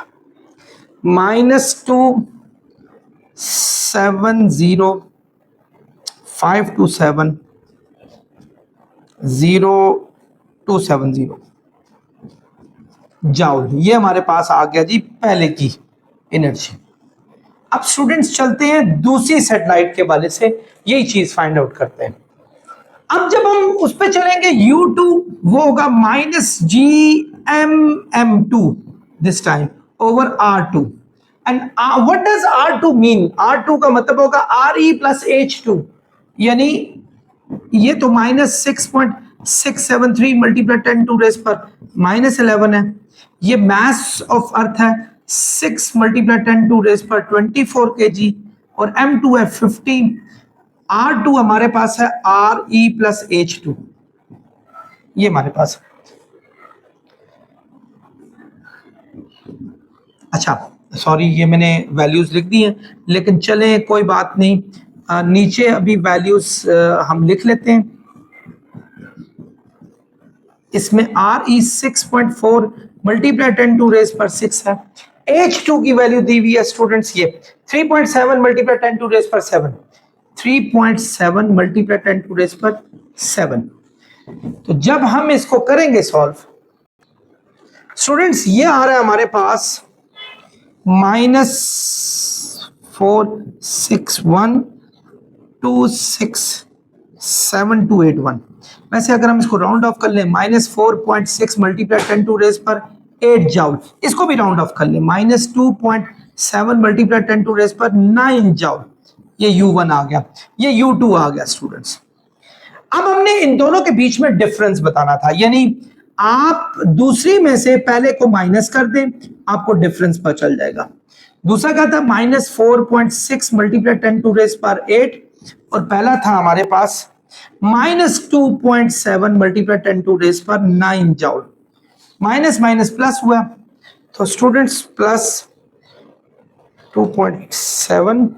-270,527,0270 joule. ये हमारे पास आ गया जी पहले की एनर्जी। अब स्टूडेंट्स चलते हैं दूसरी सैटेलाइट के वाले से यही चीज फाइंड आउट करते हैं। अब जब हम उस पे चलेंगे U2, वो होगा -GMM2 this time over R2, and what does R2 mean? R2 का मतलब होगा Re प्लस H2, यानी ये तो -6.673 मल्टीप्लाई 10 टू रेस पर -11 है। ये मास ऑफ अर्थ है 6 मल्टीप्लाई 10 टू रेस पर 24 kg, और M2 है 15। R2 हमारे पास है Re प्लस H2, ये हमारे पास है। अच्छा सॉरी, ये मैंने वैल्यूज लिख दी हैं, लेकिन चलें कोई बात नहीं, नीचे अभी वैल्यूज हम लिख लेते हैं। इसमें Re 6.4 मल्टीप्लाई 10 टू रेस पर 6 है। H2 की वैल्यू दी हुई है स्टूडेंट्स, ये 3.7 मल्टीप्लाई 10 टू रेस पर 7, 3.7 मल्टीप्लाई 10 टू रेस पर 7। तो जब हम इसको करेंगे सॉल्व स्टूडेंट्स, ये आ रहा है हमारे पास -461267281। वैसे अगर हम इसको राउंड ऑफ कर लें, -4.6 मल्टीप्लाई 10 टू रेस पर 8 जाउल, इसको भी राउंड ऑफ कर लें, -2.7 मल्टीप्लाई 10 टू रेस पर 9 जाउल, ये U1 आ गया, ये U2 आ गया स्टूडेंट्स। अब हमने इन दोनों के बीच में डिफरेंस बताना था, यानी आप दूसरी में से पहले को माइनस कर दें, आपको डिफरेंस पता चल जाएगा। दूसरा क्या था? -4.6 मल्टीप्लाई 10 टू रेस पर 8, और पहला था हमारे पास -2.7 मल्टीप्लाई 10 टू रेस पर 9 जाउल। माइनस माइनस प्लस हुआ, तो स्टूडेंट्स प्लस 2.7,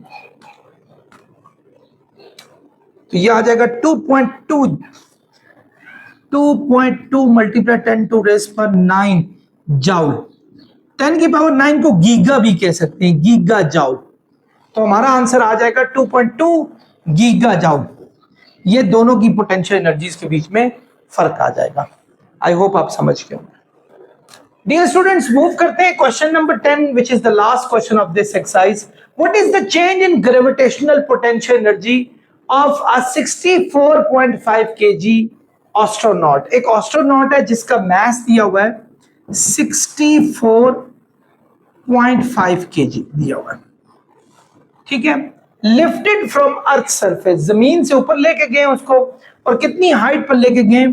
तो ये आ जाएगा 2.2 मल्टीप्लाई 10 टू रेस पर 9 जाउल। 10 की पावर 9 को गीगा भी कह सकते हैं, गीगा जाउल। तो हमारा आंसर आ जाएगा 2.2 गीगा जाउल। ये दोनों की पोटेंशियल एनर्जीज के बीच में फर्क आ जाएगा। आई होप आप समझ गए होंगे। डियर स्टूडेंट्स, मूव करते हैं question number 10, which is the last question of this exercise. What is the change in gravitational potential energy of a 64.5 kg astronaut? एक एस्ट्रोनॉट है जिसका मास दिया हुआ है 64.5 kg दिया हुआ है, ठीक है। लिफ्टेड फ्रॉम अर्थ सरफेस, जमीन से ऊपर लेके गए उसको, और कितनी हाइट पर लेके गए?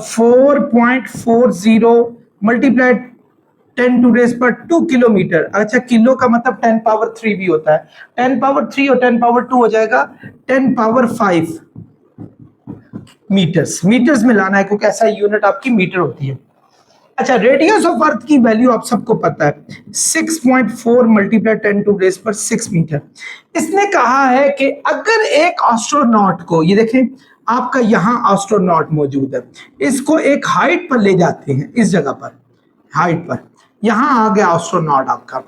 4.40 मल्टीप्लाई 10 टू रेस पर 2 किलोमीटर। अच्छा, किलो का मतलब 10 पावर 3 भी होता है, 10 पावर 3 और 10 पावर 2 हो जाएगा 10 पावर 5 मीटर्स। मीटर्स में लाना है क्योंकि ऐसा यूनिट आपकी मीटर होती है। अच्छा, रेडियस ऑफ अर्थ की वैल्यू आप सबको पता है 6.4 मल्टीप्लाई 10 टू रेस पर 6 मीटर। इसने कहा है कि अगर एक एस्ट्रोनॉट को, ये देखें आपका यहां एस्ट्रोनॉट मौजूद है, इसको एक हाइट पर ले जाते हैं, इस जगह पर हाइट पर, यहां आ गया एस्ट्रोनॉट आपका,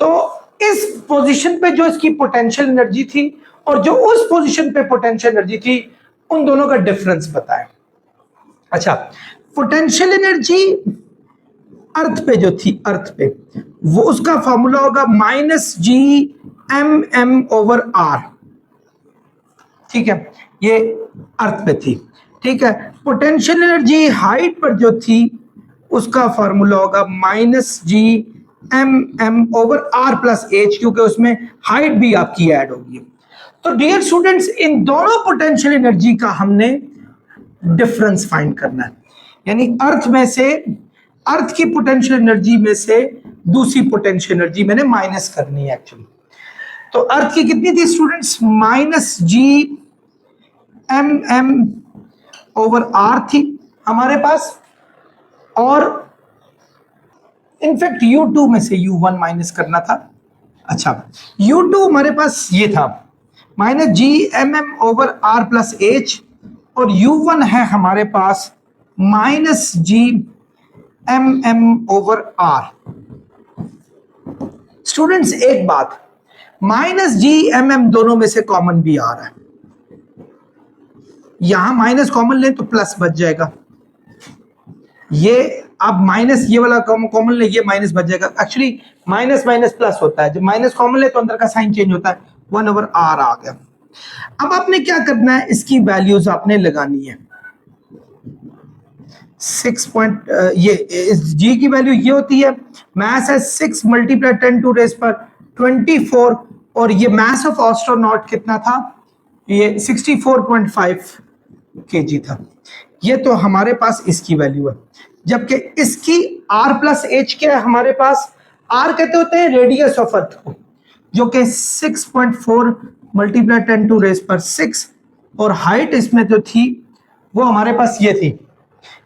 तो इस पोजीशन पे जो इसकी पोटेंशियल एनर्जी थी और जो उस पोजीशन पे पोटेंशियल एनर्जी थी, उन दोनों का डिफरेंस बताएं। अच्छा, पोटेंशियल एनर्जी अर्थ पे जो थी, अर्थ पे, वो उसका फॉर्मूला होगा -Gmm/r, ठीक है, ये अर्थ पे थी, ठीक है। पोटेंशियल एनर्जी हाइट पर जो थी उसका फॉर्मूला होगा -Gmm/r प्लस h, क्योंकि उसमें हाइट भी आपकी ऐड होगी। तो डियर स्टूडेंट्स, इन दोनों पोटेंशियल एनर्जी का हमने डिफरेंस फाइंड करना है, यानी अर्थ में से, अर्थ की पोटेंशियल एनर्जी में से दूसरी पोटेंशियल एनर्जी मैंने माइनस करनी है एक्चुअली। तो अर्थ की कितनी थी स्टूडेंट्स? -Gmm/r थी हमारे पास, और इनफैक्ट U2 में से U1 माइनस करना था। अच्छा, U2 हमारे पास ये था -Gmm/r प्लस h, और U1 है हमारे पास -Gmm/r। स्टूडेंट्स एक बात, -Gmm दोनों में से कॉमन भी आ रहा है, यहां माइनस कॉमन लें तो प्लस बच जाएगा, ये आप माइनस ये वाला कॉमन ले, ये माइनस बच जाएगा। एक्चुअली माइनस माइनस प्लस होता है, जब माइनस कॉमन ले तो अंदर का साइन चेंज होता है, 1/r आ गया। अब आपने क्या करना है, इसकी वैल्यूज आपने लगानी है। 6 पॉइंट ये जी की वैल्यू ये होती है, मास है 6 मल्टीप्लाई 10 टू रेज पर 24, और ये मास ऑफ एस्ट्रोनॉट कितना था, ये 64.5 kg था। ये तो हमारे पास इसकी वैल्यू है, जबकि इसकी r प्लस एच क्या है हमारे पास, r कहते होते हैं रेडियस ऑफ अर्थ को, जो कि 6.4 मल्टीप्लाई 10 टू रेज पर 6, और हाइट इसमें जो थी वो हमारे पास ये थी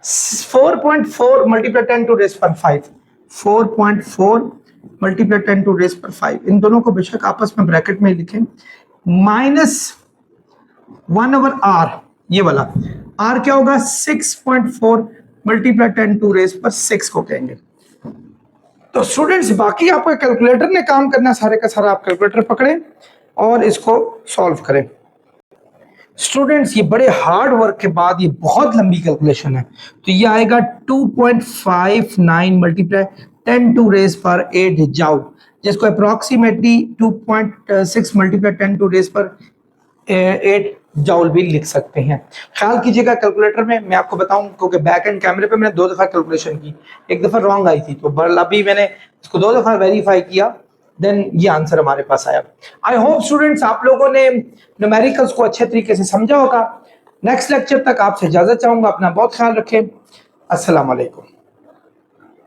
4.4 मल्टीप्लाई 10 टू रेज पर 5, 4.4 मल्टीप्लाई 10 टू रेज पर 5, इन दोनों को बेशक आपस में ब्रैकेट में लिखें, -1/r, ये वाला r क्या होगा 6.4 मल्टीप्लाई 10 टू रेज पर 6 को कहेंगे। तो स्टूडेंट्स बाकी आपका कैलकुलेटर ने काम करना, सारे का सारा आप कैलकुलेटर पकड़ें और इसको सॉल्व करें। स्टूडेंट्स ये बड़े हार्ड वर्क के बाद ये बहुत लंबी कैलकुलेशन है, तो ये आएगा 2.59 मल्टीप्लाई 10 टू रेज पर 8 जाउल, जिसको अप्रोक्सीमेटली 2.6 मल्टीप्लाई 10 टू रेज पर 8 जाउल भी लिख सकते हैं। ख्याल कीजिएगा कैलकुलेटर में, मैं आपको बताऊं क्योंकि बैक एंड कैमरे पे मैंने 2 दफा कैलकुलेशन की, एक दफा रॉन्ग आई थी, तो अभी मैंने इसको 2 दफा वेरीफाई किया, देन ये आंसर हमारे पास आया। आई होप स्टूडेंट्स आप लोगों ने न्यूमेरिकल्स को अच्छे तरीके से समझा होगा। नेक्स्ट लेक्चर तक आपसे इजाजत चाहूंगा, अपना बहुत ख्याल रखें। अस्सलाम वालेकुम।